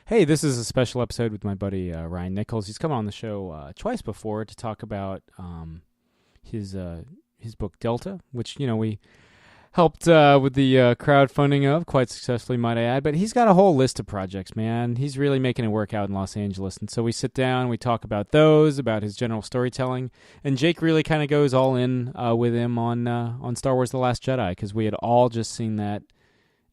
Hey, this is a special episode with my buddy Ryan Nichols. He's come on the show twice before to talk about his book Delta, which we helped with the crowdfunding of quite successfully, might I add. But he's got a whole list of projects, man. He's really making it work out in Los Angeles, and so we sit down, we talk about those, about his general storytelling, and Jake really kind of goes all in with him on Star Wars: The Last Jedi, because we had all just seen that,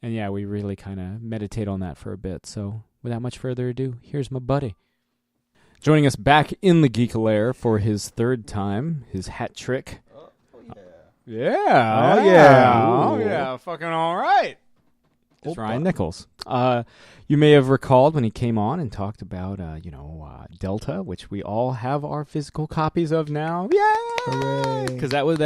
and yeah, we really kind of meditate on that for a bit. So without much further ado, here's my buddy. Joining us back in the Geek Lair for his third time, his hat trick. Yeah. Oh, yeah. Oh, yeah. Fucking all right. It's Ryan Nichols. You may have recalled when he came on and talked about, Delta, which we all have our physical copies of now. Yeah. Hooray. Because that was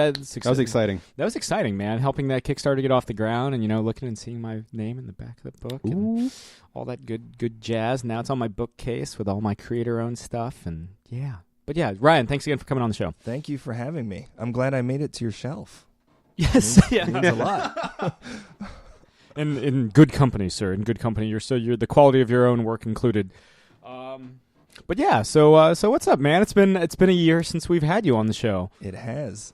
exciting. That was exciting, man. Helping that Kickstarter get off the ground and, looking and seeing my name in the back of the book and all that good jazz. Now it's on my bookcase with all my creator-owned stuff. And, yeah. But yeah, Ryan, thanks again for coming on the show. Thank you for having me. I'm glad I made it to your shelf. Yes, It means a lot. In good company, sir. In good company. You're the quality of your own work included. But yeah, so what's up, man? It's been a year since we've had you on the show. It has.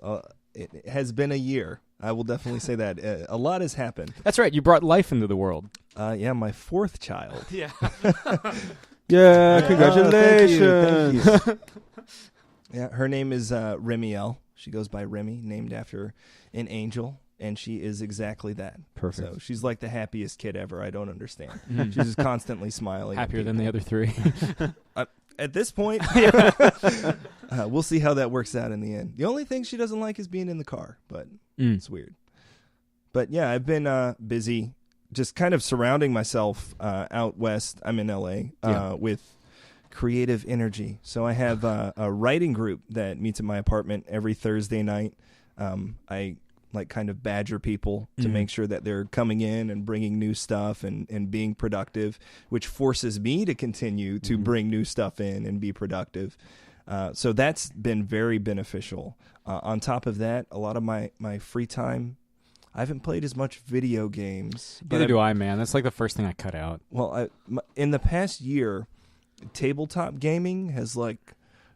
It has been a year. I will definitely say that. A lot has happened. That's right. You brought life into the world. Yeah, my fourth child. Yeah. Yeah, congratulations. Thank you. Yeah, her name is Remiel. She goes by Remy, named after an angel, and she is exactly that. Perfect. So she's like the happiest kid ever. I don't understand. She's just constantly smiling. Happier than the other three. At this point, we'll see how that works out in the end. The only thing she doesn't like is being in the car, but it's weird. But yeah, I've been busy just kind of surrounding myself out west. I'm in LA with creative energy. So I have a writing group that meets at my apartment every Thursday night. I kind of badger people to make sure that they're coming in and bringing new stuff and being productive, which forces me to continue to bring new stuff in and be productive. So that's been very beneficial. On top of that, a lot of my free time, I haven't played as much video games. Neither do I, man. That's like the first thing I cut out. Well, in the past year, tabletop gaming has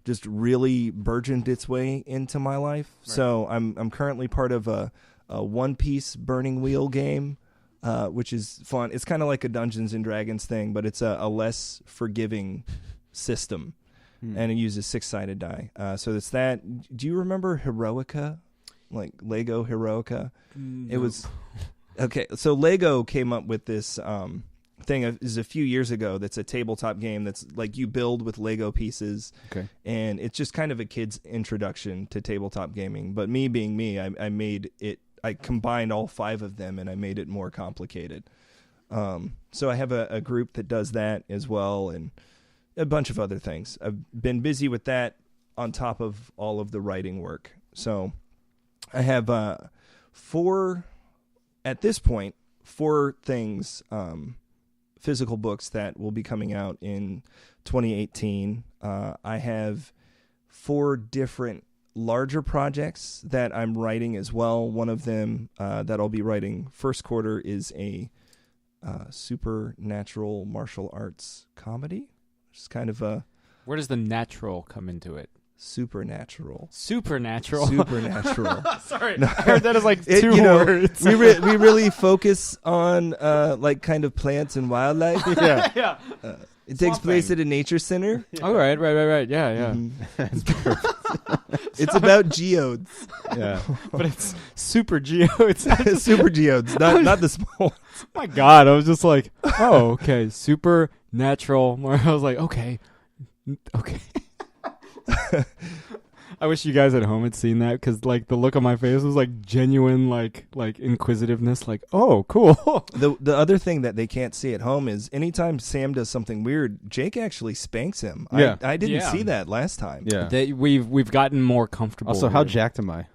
just really burgeoned its way into my life. Right. So I'm currently part of a One Piece Burning Wheel game, which is fun. It's kind of like a Dungeons and Dragons thing, but it's a less forgiving system, and it uses 6-sided die. So it's that. Do you remember Heroica, like Lego Heroica? No. It was okay. So Lego came up with this thing is a few years ago that's a tabletop game that's like you build with Lego pieces. Okay. And it's just kind of a kid's introduction to tabletop gaming. But me being me, I made it, I combined all 5 of them and I made it more complicated. So I have a group that does that as well and a bunch of other things. I've been busy with that on top of all of the writing work. So I have 4 things, physical books that will be coming out in 2018. I have 4 different larger projects that I'm writing as well. One of them that I'll be writing first quarter is a supernatural martial arts comedy. It's kind of a... Where does the natural come into it? Supernatural. Supernatural. Sorry, No. I heard that as like 2 words. we really focus on kind of plants and wildlife. Yeah. It takes place at a nature center. Oh, right. Yeah. It's about geodes. yeah. But it's super geodes. Super geodes, not the small ones. My God, I was just like, oh, okay, supernatural. I was like, okay. I wish you guys at home had seen that because, like, the look on my face was like genuine, like inquisitiveness. Like, oh, cool. The other thing that they can't see at home is anytime Sam does something weird, Jake actually spanks him. Yeah. I didn't see that last time. Yeah. We've gotten more comfortable. Also, how with. jacked am I?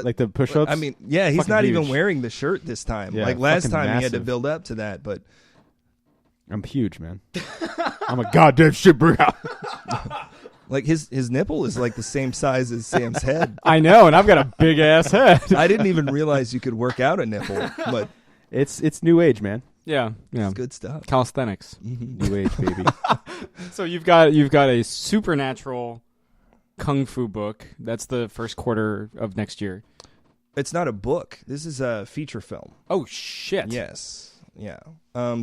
Like the push-ups? I mean, yeah, he's Fucking not huge. even wearing the shirt this time. Yeah, like last fucking time, he had to massive. build up to that, but I'm huge, man. I'm a goddamn shit bro. like his nipple is like the same size as Sam's head. I know, and I've got a big ass head. I didn't even realize you could work out a nipple, but It's new age, man. Yeah. It's good stuff. Calisthenics. New age, baby. So you've got a supernatural kung fu book. That's the first quarter of next year. It's not a book. This is a feature film. Oh, shit. Yes. Yeah.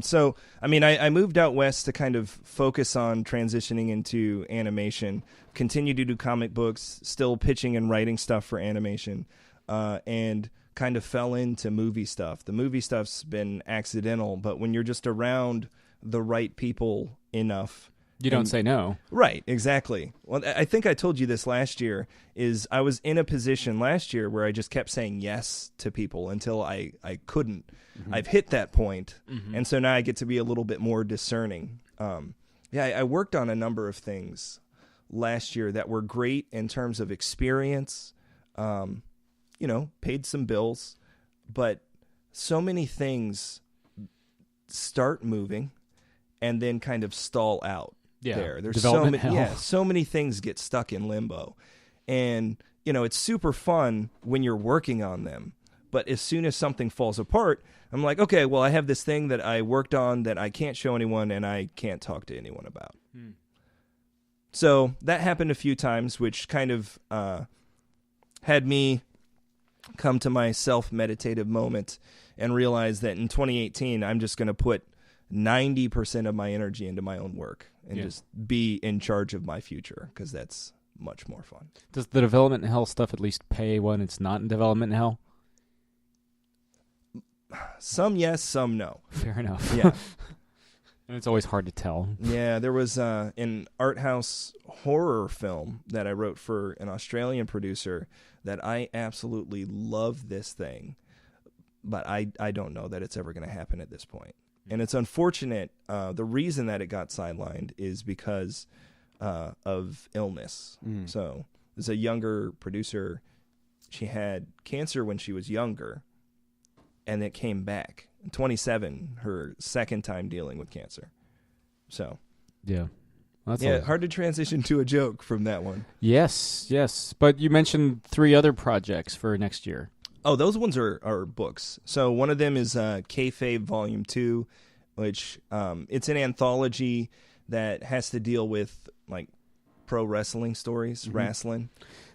So, I mean, I moved out west to kind of focus on transitioning into animation, continue to do comic books, still pitching and writing stuff for animation, and kind of fell into movie stuff. The movie stuff's been accidental, but when you're just around the right people enough, you don't say no. Right, exactly. Well, I think I told you this last year, is I was in a position last year where I just kept saying yes to people until I couldn't. Mm-hmm. I've hit that point, and so now I get to be a little bit more discerning. I worked on a number of things last year that were great in terms of experience, paid some bills, but so many things start moving and then kind of stall out. Yeah, there's so many things get stuck in limbo, and it's super fun when you're working on them, but as soon as something falls apart, I'm like, okay, well, I have this thing that I worked on that I can't show anyone and I can't talk to anyone about. So that happened a few times, which kind of had me come to my self-meditative moment and realize that in 2018 I'm just going to put 90% of my energy into my own work and just be in charge of my future, because that's much more fun. Does the development hell stuff at least pay when it's not in development hell? Some yes, some no. Fair enough. Yeah. And it's always hard to tell. Yeah, there was an art house horror film that I wrote for an Australian producer that I absolutely love this thing, but I don't know that it's ever going to happen at this point. And it's unfortunate. The reason that it got sidelined is because of illness. So there's a younger producer. She had cancer when she was younger, and it came back. 27, her second time dealing with cancer. So yeah, hard to transition to a joke from that one. Yes. But you mentioned 3 other projects for next year. Oh, those ones are books. So one of them is Kayfabe Volume 2, which it's an anthology that has to deal with like pro wrestling stories, wrestling.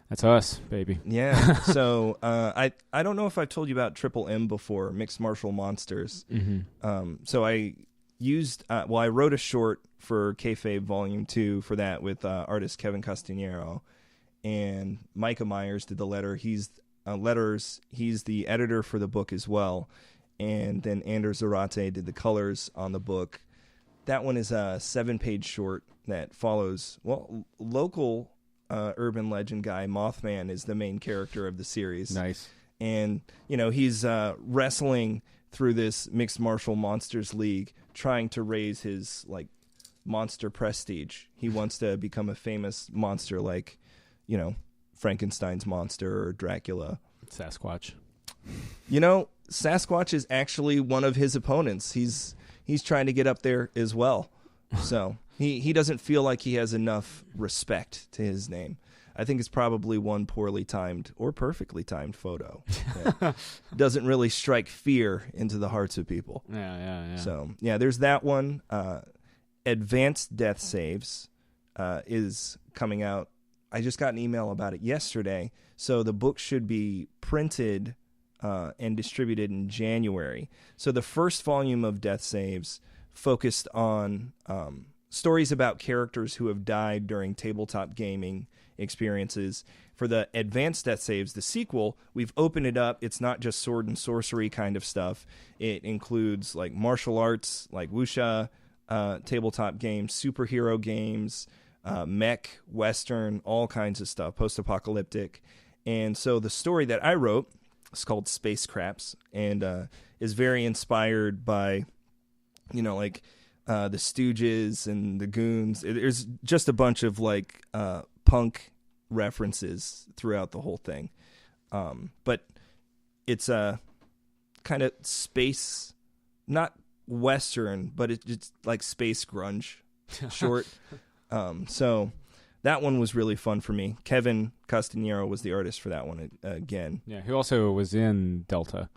That's us, baby. Yeah. So I don't know if I've told you about Triple M before, Mixed Martial Monsters. So I used I wrote a short for Kayfabe Volume 2 for that with artist Kevin Castanero, and Micah Myers did the letter. He's the editor for the book as well, and then Anders Zarate did the colors on the book. That one is a 7-page short that follows local urban legend guy Mothman is the main character of the series. Nice. And he's wrestling through this Mixed Martial Monsters League, trying to raise his monster prestige. He wants to become a famous monster like Frankenstein's monster or Dracula. Sasquatch. Sasquatch is actually one of his opponents. He's trying to get up there as well. So he doesn't feel like he has enough respect to his name. I think it's probably one poorly timed or perfectly timed photo that doesn't really strike fear into the hearts of people. Yeah. So, there's that one. Advanced Death Saves is coming out. I just got an email about it yesterday. So the book should be printed and distributed in January. So the first volume of Death Saves focused on stories about characters who have died during tabletop gaming experiences. For the Advanced Death Saves, the sequel, we've opened it up. It's not just sword and sorcery kind of stuff. It includes martial arts, like wuxia, tabletop games, superhero games, mech, western, all kinds of stuff, post-apocalyptic. And so the story that I wrote is called Space Craps, and is very inspired by, the Stooges and the Goons. There's just a bunch of punk references throughout the whole thing. But it's a kind of space, not western, but it's like space grunge short. So that one was really fun for me. Kevin Castanero was the artist for that one again. Yeah, who also was in Delta.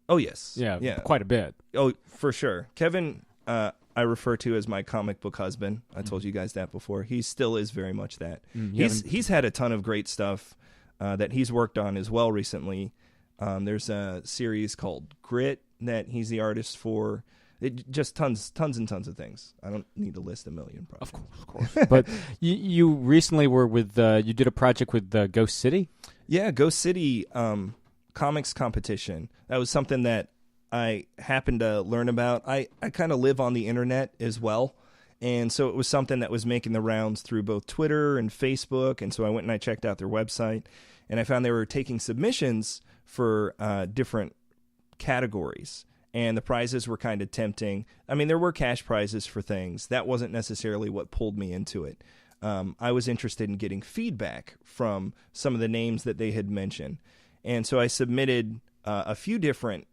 Oh, yes. Yeah, quite a bit. Oh, for sure. Kevin, I refer to as my comic book husband. I told you guys that before. He still is very much that. He's had a ton of great stuff that he's worked on as well recently. There's a series called Grit that he's the artist for. Just tons and tons of things. I don't need to list a million projects. Of course. But you recently were with, you did a project with Ghost City? Yeah, Ghost City comics competition. That was something that I happened to learn about. I kind of live on the internet as well. And so it was something that was making the rounds through both Twitter and Facebook. And so I went and I checked out their website. And I found they were taking submissions for different categories. And the prizes were kind of tempting. I mean, there were cash prizes for things. That wasn't necessarily what pulled me into it. I was interested in getting feedback from some of the names that they had mentioned. And so I submitted a few different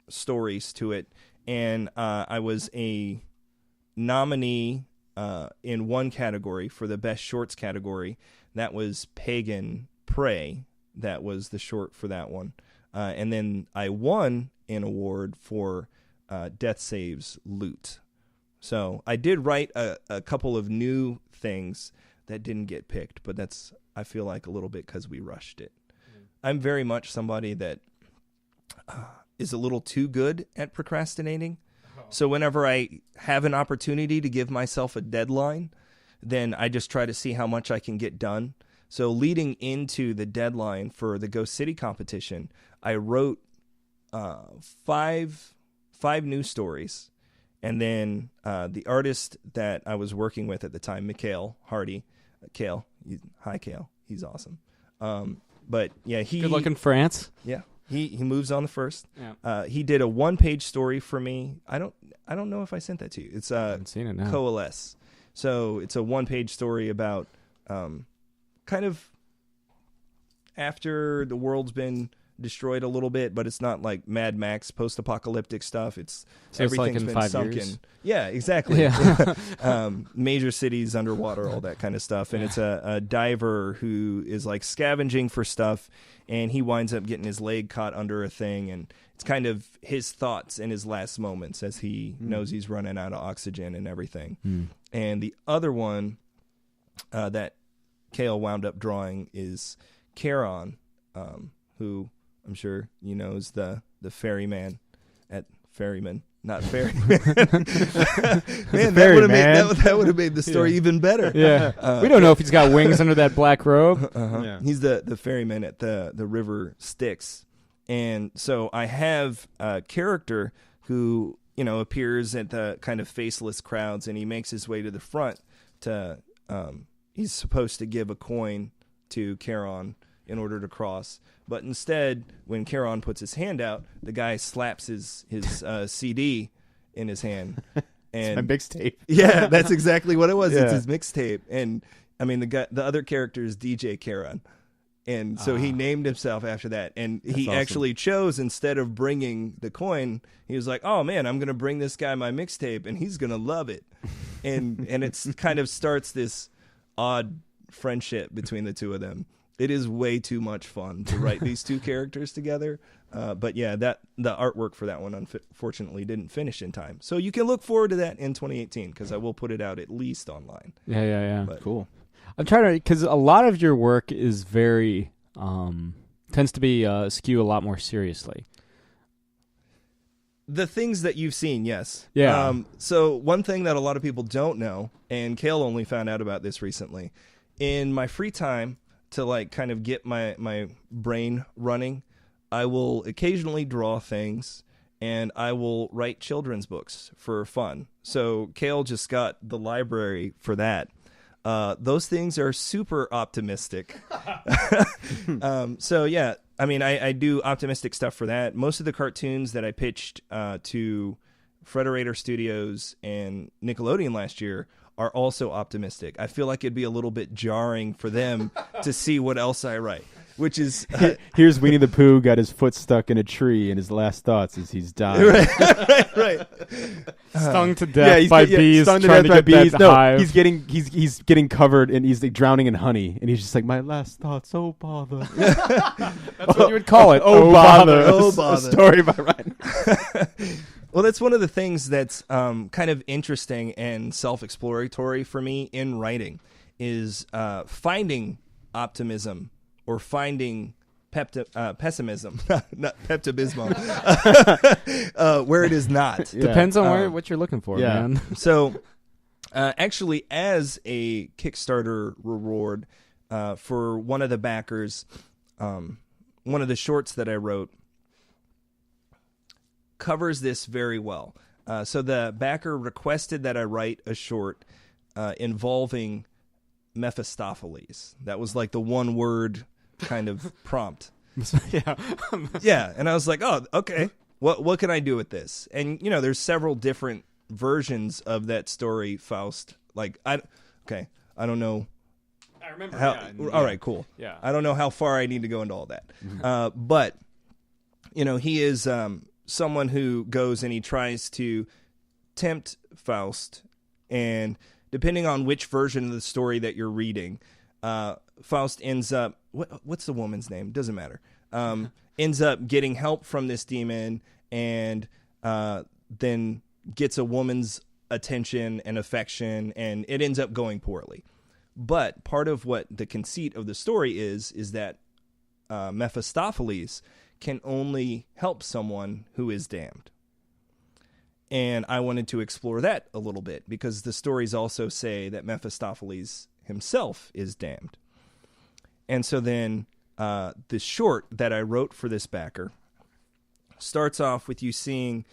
stories to it. And I was a nominee in one category for the best shorts category. That was Pagan Prey. That was the short for that one. And then I won an award for Death Saves Loot. So I did write a couple of new things that didn't get picked, but that's, I feel like, a little bit because we rushed it. I'm very much somebody that is a little too good at procrastinating. So whenever I have an opportunity to give myself a deadline, then I just try to see how much I can get done. So leading into the deadline for the Ghost City competition, I wrote five new stories. And then the artist that I was working with at the time, Mikhail Hardy, Kale, hi Kale, he's awesome. But yeah, good luck in France. Yeah, he moves on the 1st. Yeah. He did a 1-page story for me. I don't know if I sent that to you. It's I haven't seen it now. Coalesce. So it's a 1-page story about kind of after the world's been destroyed a little bit, but it's not like Mad Max post-apocalyptic stuff. It's so everything's it's like in been 5 sunken. years? Yeah, exactly. Yeah. Major cities underwater, all that kind of stuff. And it's a diver who is like scavenging for stuff, and he winds up getting his leg caught under a thing, and it's kind of his thoughts in his last moments as he knows he's running out of oxygen and everything. And the other one that Kale wound up drawing is Charon, who I'm sure you know is the ferryman at Ferryman, not Ferryman. Man, that would have made the story even better. Yeah, we don't know if he's got wings under that black robe. Yeah. He's the ferryman at the river Styx, and so I have a character who appears at the kind of faceless crowds, and he makes his way to the front to. He's supposed to give a coin to Charon in order to cross. But instead, when Charon puts his hand out, the guy slaps his CD in his hand. And it's my mixtape. Yeah, that's exactly what it was. Yeah. It's his mixtape. And I mean, the other character is DJ Charon. And so he named himself after that. And he awesome. actually chose, instead of bringing the coin, he was like, oh man, I'm going to bring this guy my mixtape and he's going to love it. And it's kind of starts this odd friendship between the two of them. It is way too much fun to write these two characters together. But yeah, the artwork for that one unfortunately didn't finish in time. So you can look forward to that in 2018 because I will put it out at least online. Yeah. But, Cool. I'm trying to, because a lot of your work is very, tends to be skew a lot more seriously. The things that you've seen, yes. Yeah. So one thing that a lot of people don't know, and Kale only found out about this recently, in my free time to like kind of get my brain running, I will occasionally draw things and I will write children's books for fun. So Kale just got the library for that. Those things are super optimistic. So yeah, I mean, I do optimistic stuff for that. Most of the cartoons that I pitched to Frederator Studios and Nickelodeon last year are also optimistic. I feel like it'd be a little bit jarring for them to see what else I write. which is Here's Winnie the Pooh got his foot stuck in a tree, and his last thoughts is he's dying. right. Stung to death by bees. Stung to trying death by to get bees. that No, hive. he's getting covered and he's like drowning in honey, and he's just like, my last thoughts. Oh bother. That's what you would call it. Oh bother. Oh, A bother. story by Ryan. Well, that's one of the things that's kind of interesting and self-exploratory for me in writing is finding optimism or finding pessimism, not Pepto-Bismol, where it is not. Yeah. Depends on what you're looking for, yeah. man. So, actually, as a Kickstarter reward for one of the backers, one of the shorts that I wrote covers this very well. So the backer requested that I write a short involving Mephistopheles. That was like the one word kind of prompt. Yeah. Yeah, and I was like, oh, okay. What can I do with this? And there's several different versions of that story, Faust. Like I don't know. I remember. How, all right, cool. Yeah. I don't know how far I need to go into all that. Mm-hmm. But he is someone who goes and he tries to tempt Faust, and depending on which version of the story that you're reading, Faust ends up what's the woman's name? Doesn't matter. Ends up getting help from this demon, and then gets a woman's attention and affection, and it ends up going poorly. But part of what the conceit of the story is that Mephistopheles can only help someone who is damned. And I wanted to explore that a little bit because the stories also say that Mephistopheles himself is damned. And so then the short that I wrote for this backer starts off with you seeing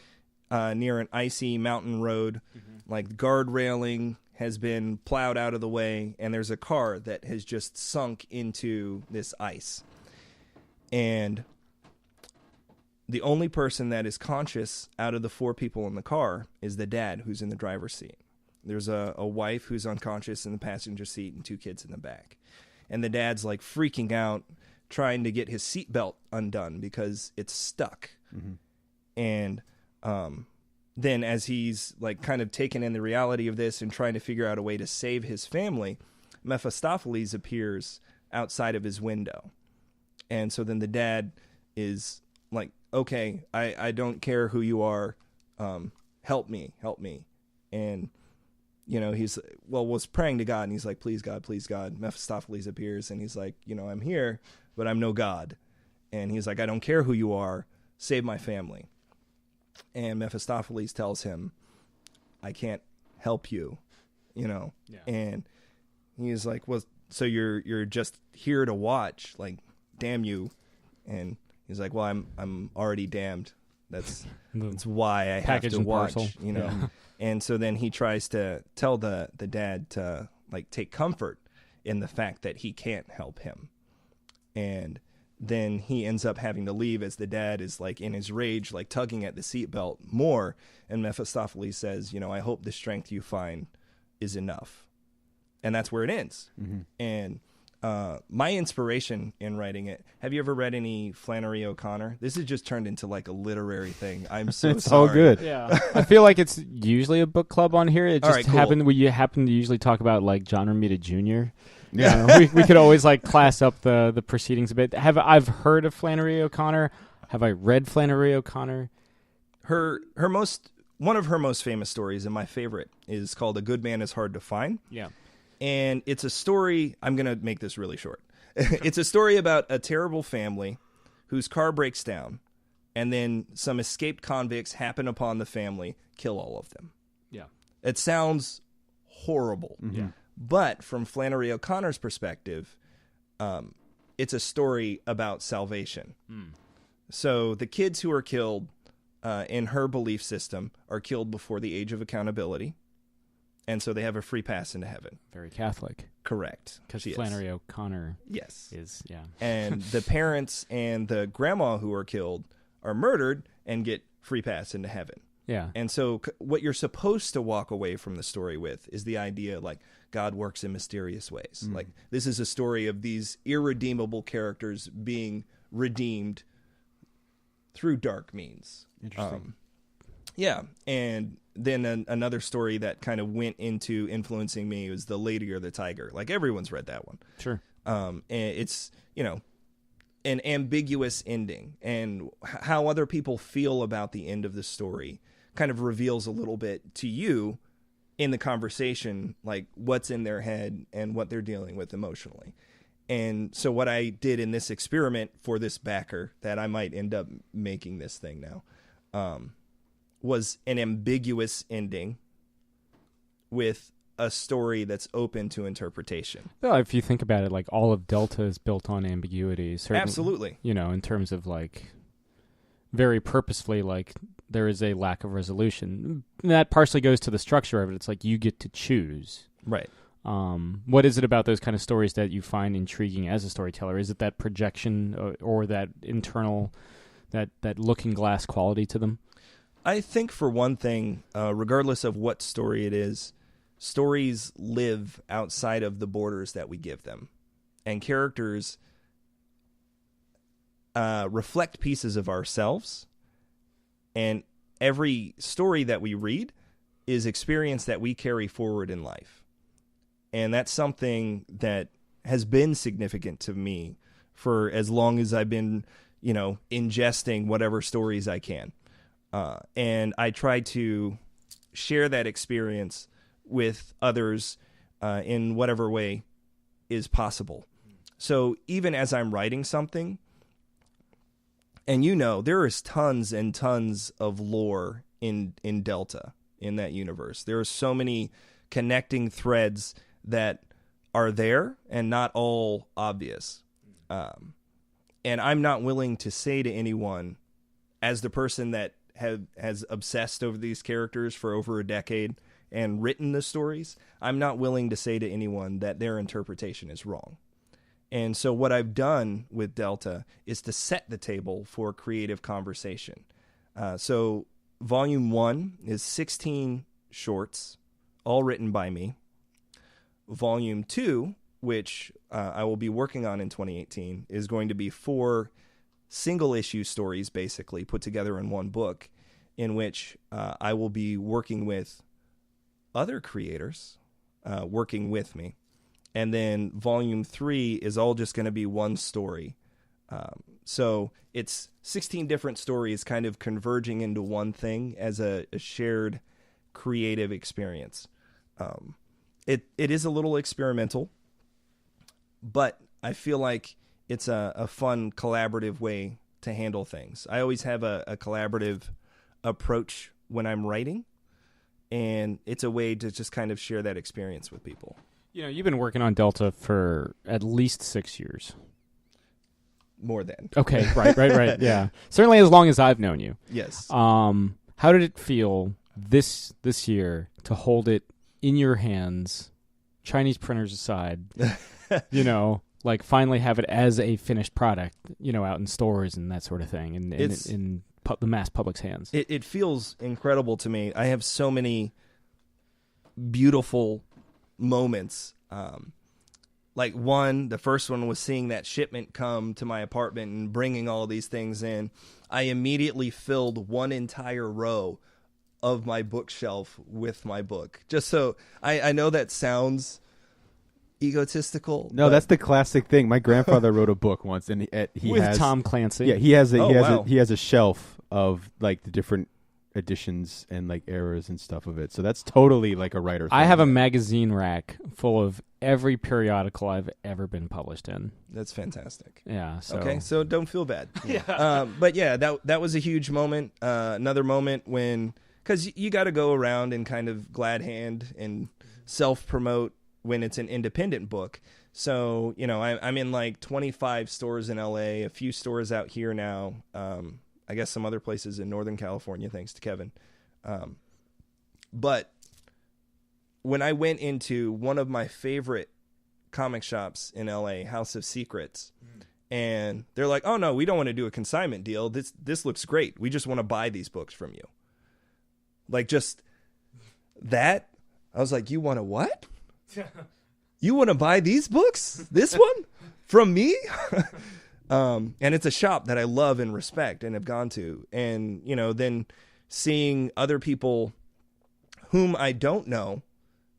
near an icy mountain road, like guard railing has been plowed out of the way, and there's a car that has just sunk into this ice. And the only person that is conscious out of the 4 people in the car is the dad who's in the driver's seat. There's a wife who's unconscious in the passenger seat and 2 kids in the back. And the dad's like freaking out, trying to get his seatbelt undone because it's stuck. And then as he's like kind of taken in the reality of this and trying to figure out a way to save his family, Mephistopheles appears outside of his window. And so then the dad is like, okay, I don't care who you are. Help me. And, he's, was praying to God, and he's like, please God. Mephistopheles appears, and he's like, I'm here, but I'm no God. And he's like, I don't care who you are. Save my family. And Mephistopheles tells him, I can't help you, Yeah. And he's like, well, so you're just here to watch, like, damn you. And he's like, well, I'm already damned. That's why I have to watch, Yeah. And so then he tries to tell the dad to like take comfort in the fact that he can't help him. And then he ends up having to leave as the dad is like in his rage, like tugging at the seatbelt more. And Mephistopheles says, I hope the strength you find is enough. And that's where it ends. And my inspiration in writing it, have you ever read any Flannery O'Connor? This has just turned into like a literary thing. I'm so It's sorry. all good. Yeah. I feel like it's usually a book club on here. It All just right, cool. happened we happen to usually talk about like John Romita Jr. Yeah. We could always like class up the proceedings a bit. I've heard of Flannery O'Connor. Have I read Flannery O'Connor? One of her most famous stories, and my favorite, is called A Good Man is Hard to Find. Yeah. And it's a story, I'm going to make this really short. It's a story about a terrible family whose car breaks down, and then some escaped convicts happen upon the family, kill all of them. Yeah. It sounds horrible. Yeah. But from Flannery O'Connor's perspective, it's a story about salvation. So the kids who are killed in her belief system are killed before the age of accountability. And so they have a free pass into heaven. Very Catholic. Correct. Because She is. Flannery O'Connor Yes. is, yeah. And the parents and the grandma who are killed are murdered and get free pass into heaven. Yeah. And so what you're supposed to walk away from the story with is the idea like God works in mysterious ways. Like this is a story of these irredeemable characters being redeemed through dark means. Interesting. Yeah. And then another story that kind of went into influencing me was The Lady or the Tiger. Like everyone's read that one. Sure. And it's, an ambiguous ending, and how other people feel about the end of the story kind of reveals a little bit to you in the conversation, like what's in their head and what they're dealing with emotionally. And so what I did in this experiment for this backer that I might end up making this thing now, was an ambiguous ending with a story that's open to interpretation. Well, if you think about it, like all of Delta is built on ambiguity. Absolutely. In terms of like very purposefully, like there is a lack of resolution. That partially goes to the structure of it. It's like you get to choose. Right. What is it about those kind of stories that you find intriguing as a storyteller? Is it that projection or that internal, that looking glass quality to them? I think for one thing, regardless of what story it is, stories live outside of the borders that we give them. And characters reflect pieces of ourselves. And every story that we read is experience that we carry forward in life. And that's something that has been significant to me for as long as I've been, ingesting whatever stories I can. And I try to share that experience with others in whatever way is possible. So even as I'm writing something, and there is tons and tons of lore in Delta, in that universe. There are so many connecting threads that are there and not all obvious. And I'm not willing to say to anyone, as the person that has obsessed over these characters for over a decade and written the stories, I'm not willing to say to anyone that their interpretation is wrong. And so what I've done with Delta is to set the table for creative conversation. So Volume 1 is 16 shorts, all written by me. Volume 2, which I will be working on in 2018, is going to be 4 single-issue stories, basically, put together in one book, in which I will be working with other creators working with me. And then Volume 3 is all just going to be one story. So it's 16 different stories kind of converging into one thing as a shared creative experience. It is a little experimental, but I feel like it's a fun, collaborative way to handle things. I always have a collaborative approach when I'm writing, and it's a way to just kind of share that experience with people. You've been working on Delta for at least 6 years. More than. Okay, right. Yeah. Certainly as long as I've known you. Yes. How did it feel this year to hold it in your hands, Chinese printers aside, like finally have it as a finished product, out in stores and that sort of thing, and in the mass public's hands? It feels incredible to me. I have so many beautiful moments. The first one was seeing that shipment come to my apartment and bringing all these things in. I immediately filled one entire row of my bookshelf with my book. Just so I know that sounds egotistical. No, that's the classic thing. My grandfather wrote a book once, and he with has Tom Clancy. Yeah, he has a shelf of like the different editions and like eras and stuff of it. So that's totally like a writer thing. I have a magazine rack full of every periodical I've ever been published in. That's fantastic. Yeah. So. Okay, so don't feel bad. Yeah. But yeah, that was a huge moment. Another moment when, because you got to go around and kind of glad hand and self-promote when it's an independent book. So, I'm in like 25 stores in LA, a few stores out here now. I guess some other places in Northern California, thanks to Kevin. But when I went into one of my favorite comic shops in LA, House of Secrets, and they're like, "Oh no, we don't want to do a consignment deal. This looks great. We just want to buy these books from you." Like just that. I was like, you want to what? You want to buy these books? This one from me? And it's a shop that I love and respect and have gone to. And, you know, then seeing other people whom I don't know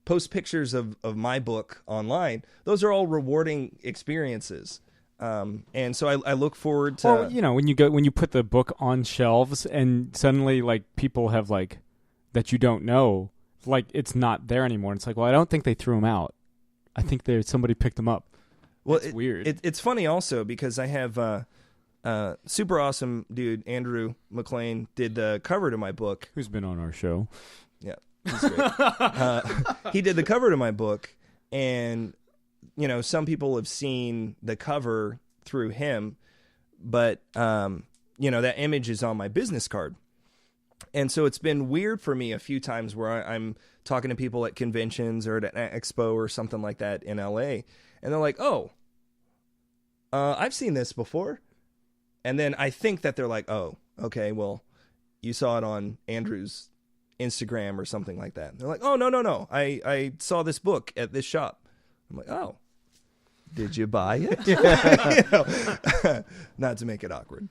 post pictures of my book online, those are all rewarding experiences. And so I look forward to... Well, you know, when you put the book on shelves and suddenly, like, people have, like, that you don't know, like, it's not there anymore. It's like, well, I don't think they threw them out. I think somebody picked them up. Well, it's weird. It's funny also because I have super awesome dude, Andrew McLean, did the cover to my book. Who's been on our show. Yeah, he's great. He did the cover to my book, and, you know, some people have seen the cover through him, but, you know, that image is on my business card. And so it's been weird for me a few times where I'm talking to people at conventions or at an expo or something like that in LA, and they're like, oh, I've seen this before. And then I think that they're like, oh, okay, well, you saw it on Andrew's Instagram or something like that. And they're like, oh, no. I saw this book at this shop. I'm like, oh, did you buy it? You know, not to make it awkward.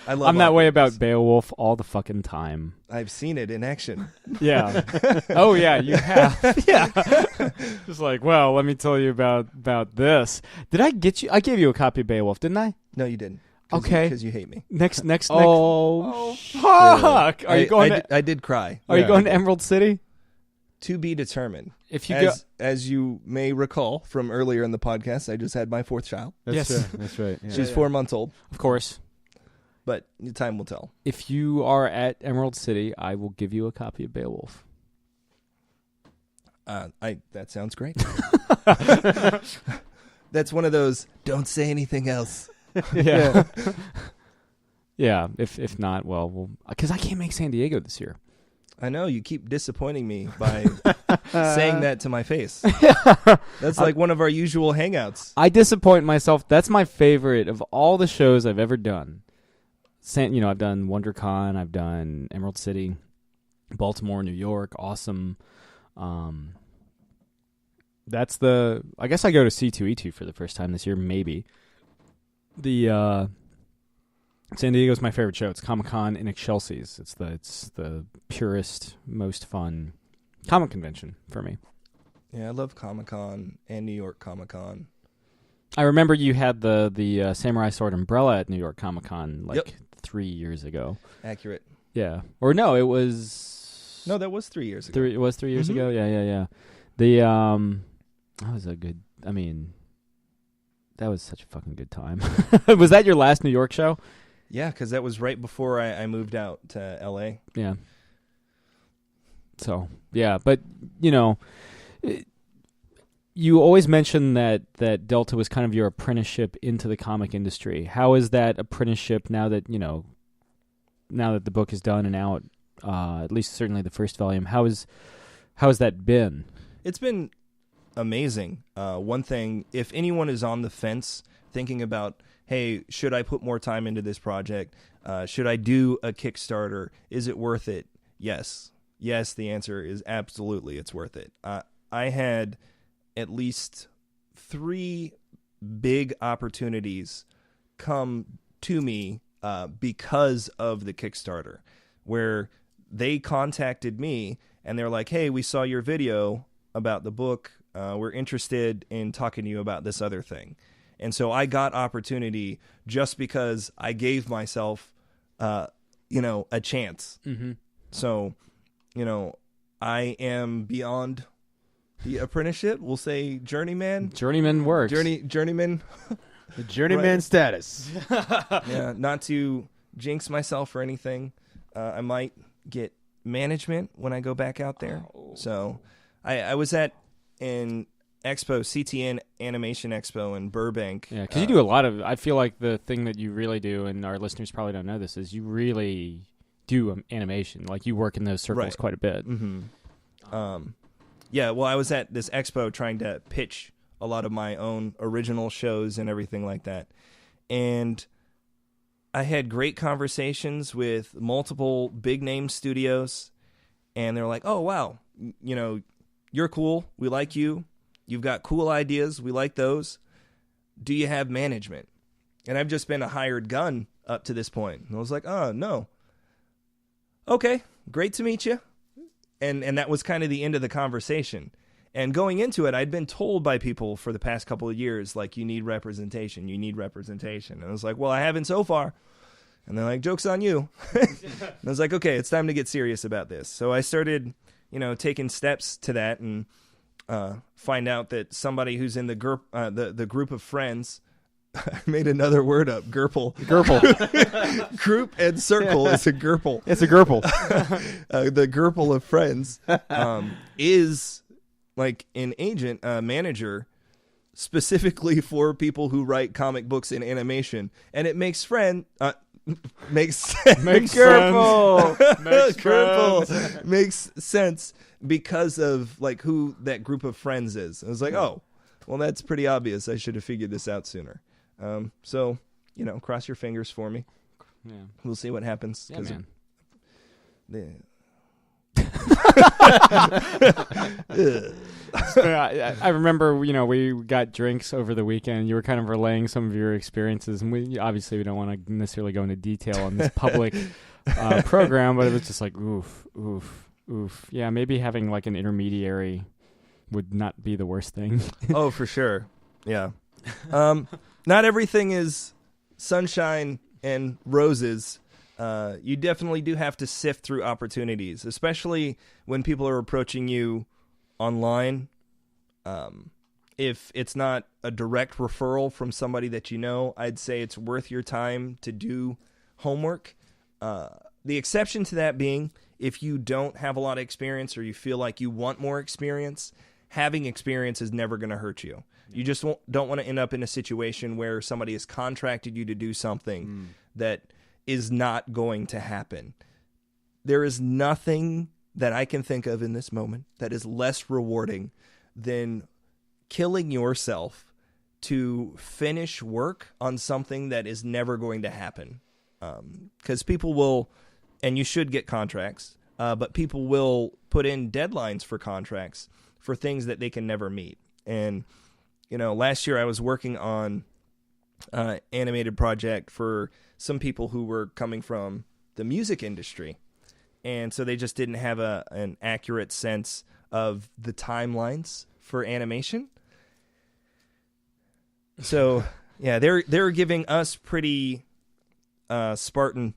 I'm that way about Beowulf all the fucking time. I've seen it in action. Yeah. Oh, yeah, you have. Yeah. Just like, well, let me tell you about this. Did I get you? I gave you a copy of Beowulf, didn't I? No, you didn't. Okay. Because you hate me. Next. Oh, Fuck! Are you going? I did cry. Are you going to Emerald City? To be determined. If you as you may recall from earlier in the podcast, I just had my 4th child. That's right. Yeah. She's 4 months old. Of course. But time will tell. If you are at Emerald City, I will give you a copy of Beowulf. That sounds great. That's one of those, don't say anything else. Yeah. Yeah, if not, well, because I can't make San Diego this year. I know, you keep disappointing me by saying that to my face. That's like one of our usual hangouts. I disappoint myself. That's my favorite of all the shows I've ever done. I've done WonderCon, I've done Emerald City, Baltimore, New York, awesome. I guess I go to C2E2 for the first time this year, maybe. The San Diego's my favorite show. It's Comic-Con in Excelsis. It's the purest, most fun comic convention for me. Yeah, I love Comic-Con and New York Comic-Con. I remember you had the Samurai Sword umbrella at New York Comic-Con 3 years ago. Accurate. Yeah. Or no, it was... No, that was 3 years ago. It was 3 years ago? Yeah. That was a good... I mean, that was such a fucking good time. Was that your last New York show? Yeah, because that was right before I moved out to L.A. Yeah. So, yeah, but, you always mention that Delta was kind of your apprenticeship into the comic industry. How is that apprenticeship now that the book is done and out, at least certainly the first volume, how has that been? It's been amazing. One thing, if anyone is on the fence thinking about, hey, should I put more time into this project? Should I do a Kickstarter? Is it worth it? Yes. Yes, the answer is absolutely it's worth it. I had at least 3 big opportunities come to me because of the Kickstarter, where they contacted me and they're like, hey, we saw your video about the book. We're interested in talking to you about this other thing. And so I got opportunity just because I gave myself, a chance. Mm-hmm. So, I am beyond the apprenticeship. We'll say journeyman. Journeyman works. Journeyman. The journeyman status. Yeah, not to jinx myself or anything. I might get management when I go back out there. Oh. So I was at an expo, CTN Animation Expo in Burbank. Yeah, because you do a lot of... I feel like the thing that you really do, and our listeners probably don't know this, is you really do animation. Like, you work in those circles quite a bit. Mm-hmm. Yeah, well, I was at this expo trying to pitch a lot of my own original shows and everything like that. And I had great conversations with multiple big-name studios, and they're like, oh, wow, you're cool. We like you. You've got cool ideas. We like those. Do you have management? And I've just been a hired gun up to this point. And I was like, oh, no. Okay, great to meet you. And that was kind of the end of the conversation. And going into it, I'd been told by people for the past couple of years, like, you need representation. You need representation. And I was like, well, I haven't so far. And they're like, joke's on you. And I was like, okay, it's time to get serious about this. So I started, taking steps to that and find out that somebody who's in the group of friends, I made another word up, Gerple. Group and circle is a Gerple. It's a Gerple. The Gerple of friends is like an agent, manager, specifically for people who write comic books and animation. And it makes makes sense. Makes Gerple. Gerple. Makes sense because of like who that group of friends is. I was like, oh, well, that's pretty obvious. I should have figured this out sooner. So, cross your fingers for me. Yeah. We'll see what happens. Yeah, man. I remember, we got drinks over the weekend. You were kind of relaying some of your experiences, and we don't want to necessarily go into detail on this public program, but it was just like, oof. Yeah, maybe having like an intermediary would not be the worst thing. Oh, for sure. Yeah. Not everything is sunshine and roses. You definitely do have to sift through opportunities, especially when people are approaching you online. If it's not a direct referral from somebody that you know, I'd say it's worth your time to do homework. The exception to that being if you don't have a lot of experience or you feel like you want more experience, having experience is never going to hurt you. You just don't want to end up in a situation where somebody has contracted you to do something that is not going to happen. There is nothing that I can think of in this moment that is less rewarding than killing yourself to finish work on something that is never going to happen. Because people will, and you should get contracts, but people will put in deadlines for contracts for things that they can never meet. And last year I was working on an animated project for some people who were coming from the music industry. And so they just didn't have an accurate sense of the timelines for animation. So, yeah, they're giving us pretty Spartan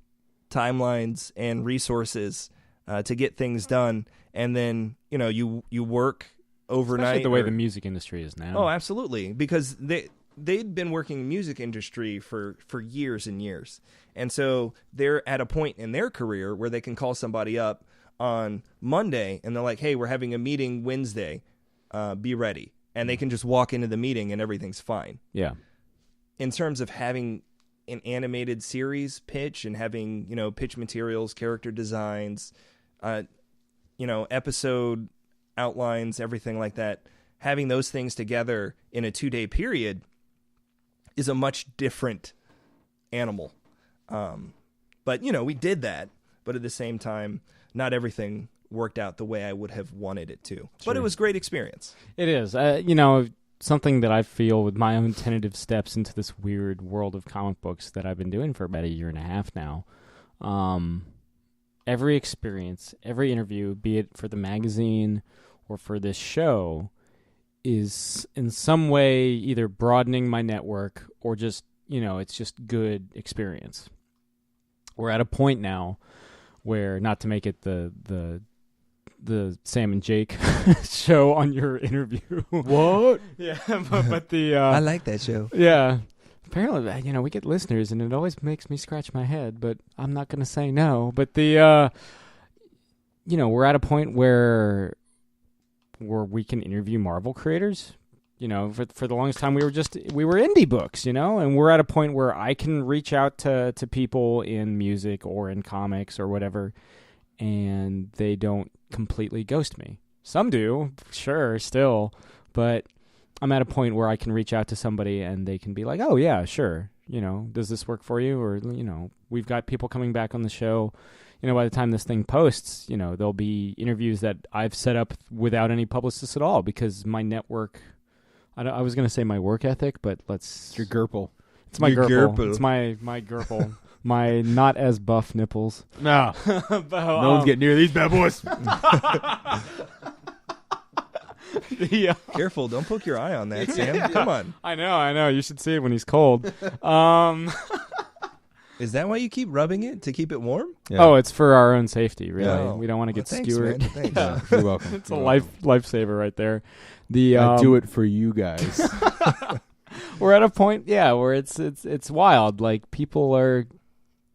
timelines and resuresources to get things done. And then, you work overnight. Especially the way the music industry is now. Oh, absolutely. Because they'd been working in the music industry for years and years. And so they're at a point in their career where they can call somebody up on Monday and they're like, hey, we're having a meeting Wednesday. Be ready. And they can just walk into the meeting and everything's fine. Yeah. In terms of having an animated series pitch and having, pitch materials, character designs, episode outlines, everything like that, having those things together in a 2-day period is a much different animal. But, we did that. But at the same time, not everything worked out the way I would have wanted it to. Sure. But it was a great experience. It is. Something that I feel with my own tentative steps into this weird world of comic books that I've been doing for about 1.5 years now. Every experience, every interview, be it for the magazine or for this show, is in some way either broadening my network or just, it's just good experience. We're at a point now where, not to make it the Sam and Jake show on your interview. What? Yeah, but the I like that show. Yeah. Apparently, we get listeners, and it always makes me scratch my head, but I'm not going to say no. But the, we're at a point where we can interview Marvel creators. For the longest time, we were indie books, and we're at a point where I can reach out to people in music or in comics or whatever, and they don't completely ghost me. Some do, sure, still, but I'm at a point where I can reach out to somebody and they can be like, oh, yeah, sure. Does this work for you? Or, we've got people coming back on the show. by the time this thing posts, there'll be interviews that I've set up without any publicists at all because my network. I was going to say my work ethic, but It's your Gerple. It's my Your Gerple. Gerple. It's my Gerple. My not as buff nipples. No. But, No one's getting near these bad boys. Careful, don't poke your eye on that, Sam. Come on. I know. You should see it when he's cold. Is that why you keep rubbing it? To keep it warm? Yeah. Oh, it's for our own safety, really. Yeah. We don't want to get Thanks, skewered. man. Thanks. Yeah, you're welcome. It's a You're lifesaver right there. I do it for you guys. We're at a point, where it's wild. Like people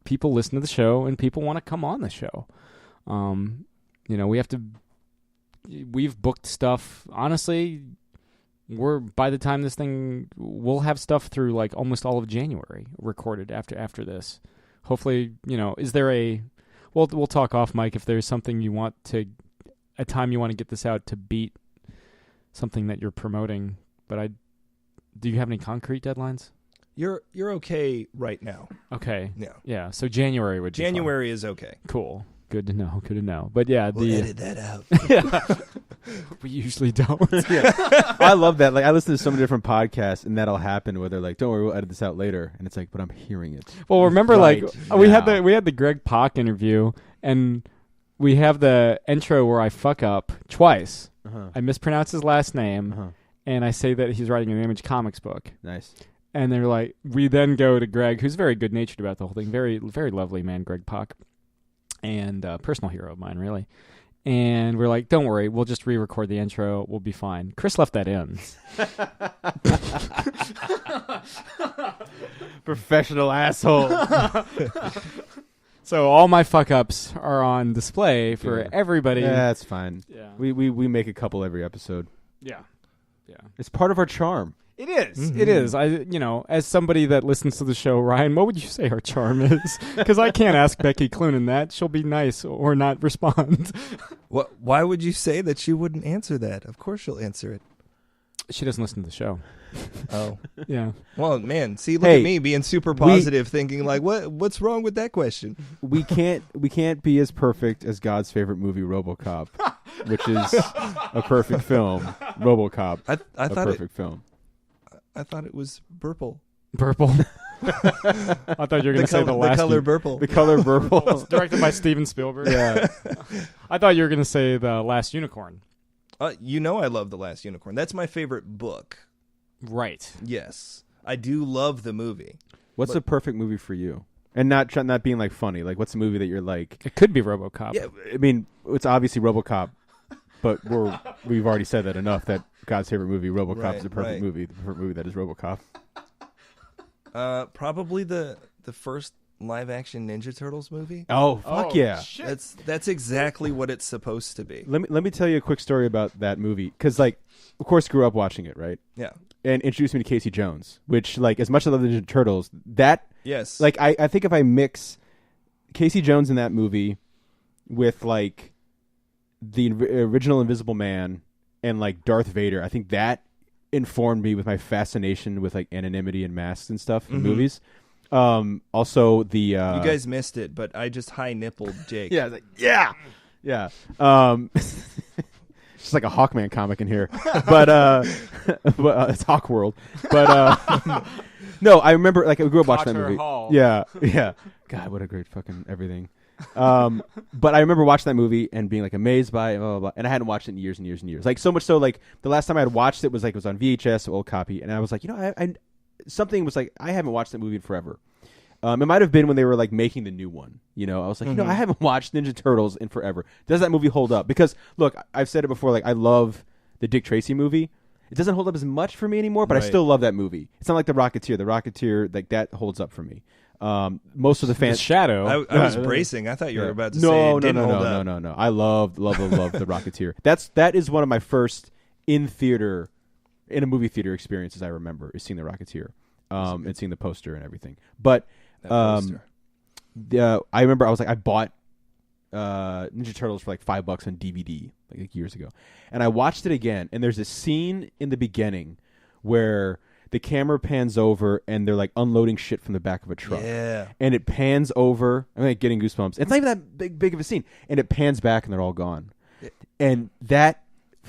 listen to the show and people want to come on the show. We've booked stuff. Honestly, by the time this thing, we'll have stuff through like almost all of January recorded after this. Hopefully, is there we'll talk off mic if there's something a time you want to get this out to beat something that you're promoting. But do you have any concrete deadlines? You're okay right now. Okay. Yeah. Yeah. So January would be January is okay. fine. Cool. Good to know. But yeah, We'll edit that out. we usually don't. I love that. Like I listen to so many different podcasts, and that'll happen where they're like, "Don't worry, we'll edit this out later," and it's like, "But I'm hearing it." Well, remember, Right we had now. the Greg Pak interview, and we have the intro where I fuck up twice. Uh-huh. I mispronounce his last name, Uh-huh. and I say that he's writing an Image Comics book. Nice. And they're like, we then go to Greg, who's very good natured about the whole thing, very very lovely man, Greg Pak, and personal hero of mine, really. And we're like, don't worry, we'll just re-record the intro. We'll be fine. Chris left that in. Professional asshole. So all my fuck-ups are on display for Yeah. everybody. Yeah, that's fine. Yeah. We make a couple every episode. Yeah. It's part of our charm. It is. Mm-hmm. It is. As somebody that listens to the show, Ryan, what would you say our charm is? Because I can't ask Becky Cloonan that. She'll be nice or not respond. Why would you say that she wouldn't answer that? Of course she'll answer it. She doesn't listen to the show. Oh. Yeah. Well, man, see, look Hey, at me being super positive, thinking like, what's wrong with that question? We can't be as perfect as God's favorite movie, RoboCop, which is a perfect film. RoboCop, I a thought perfect film. I thought it was Burple. Purple. I thought you were going to say the last color Burple. The color purple. It's directed by Steven Spielberg. Yeah. I thought you were going to say The Last Unicorn. I love The Last Unicorn. That's my favorite book. Right. Yes, I do love the movie. What's a perfect movie for you? And not being like funny. Like, what's a movie that you're like? It could be RoboCop. Yeah, I mean, it's obviously RoboCop, but we've already said that enough. That God's favorite movie, RoboCop, is the perfect movie. The perfect movie that is RoboCop. Probably the first live action Ninja Turtles movie. Oh, fuck yeah! Shit. That's exactly what it's supposed to be. Let me tell you a quick story about that movie because, like, of course, grew up watching it, right? Yeah. And introduced me to Casey Jones, which, like, as much as I love the Ninja Turtles, that Yes. like I think if I mix Casey Jones in that movie with like the original Invisible Man and like Darth Vader, I think that informed me with my fascination with like anonymity and masks and stuff in movies. Also the you guys missed it, but I just high nippled Jake. yeah, like, yeah. It's like a Hawkman comic in here, but it's Hawk World. But no, I remember like I grew up watching that Potter movie. Hall. Yeah. God, what a great fucking everything. But I remember watching that movie and being like amazed by it, blah, blah, blah, and I hadn't watched it in years and years and years. Like so much so, like the last time I had watched it was like it was on VHS, old copy, and I was like, I something was like I haven't watched that movie in forever. It might have been when they were like making the new one. I was like, I haven't watched Ninja Turtles in forever. Does that movie hold up? Because look, I've said it before. Like I love the Dick Tracy movie. It doesn't hold up as much for me anymore, but I still love that movie. It's not like The Rocketeer. The Rocketeer, like that holds up for me. Most of the The fans. Shadow. I was bracing. I thought you were about to say it didn't hold up. No. I love The Rocketeer. That is one of my first in a movie theater experiences I remember is seeing The Rocketeer, and seeing the poster and everything. But I remember I was like I bought Ninja Turtles for like $5 on DVD like years ago, and I watched it again. And there's a scene in the beginning where the camera pans over and they're like unloading shit from the back of a truck. Yeah. And it pans over. I'm like getting goosebumps. It's not even that big of a scene. And it pans back and they're all gone. And that,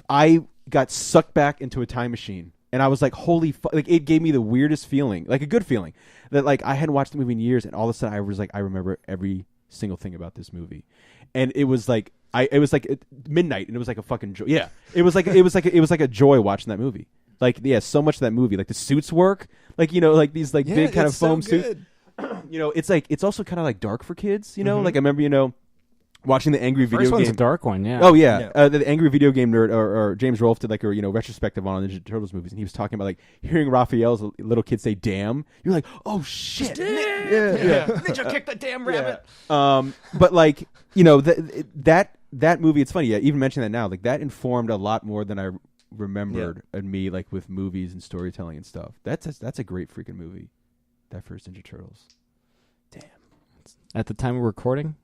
I got sucked back into a time machine. And I was like, holy fuck. Like, it gave me the weirdest feeling, like a good feeling, that like I hadn't watched the movie in years. And all of a sudden I was like, I remember every single thing about this movie. And it was like, it was like midnight and it was like a fucking joy. Yeah. It was like a joy watching that movie. Like, yeah, so much of that movie. Like, the suits work. Like, like these like big kind of foam suits. It's like, it's also kind of like dark for kids, Like, I remember, watching the angry video First game. one's a dark one, yeah. Oh, yeah. The angry video game nerd, or James Rolfe did like a, retrospective on Ninja Turtles movies. And he was talking about like hearing Raphael's little kid say, damn. You're like, oh, shit. Yeah. Ninja kick the damn rabbit. But like, that movie, it's funny. Yeah, even mentioning that now, like that informed a lot more than I remembered in me, like with movies and storytelling and stuff. That's a great freaking movie. That first Ninja Turtles. Damn. At the time of recording,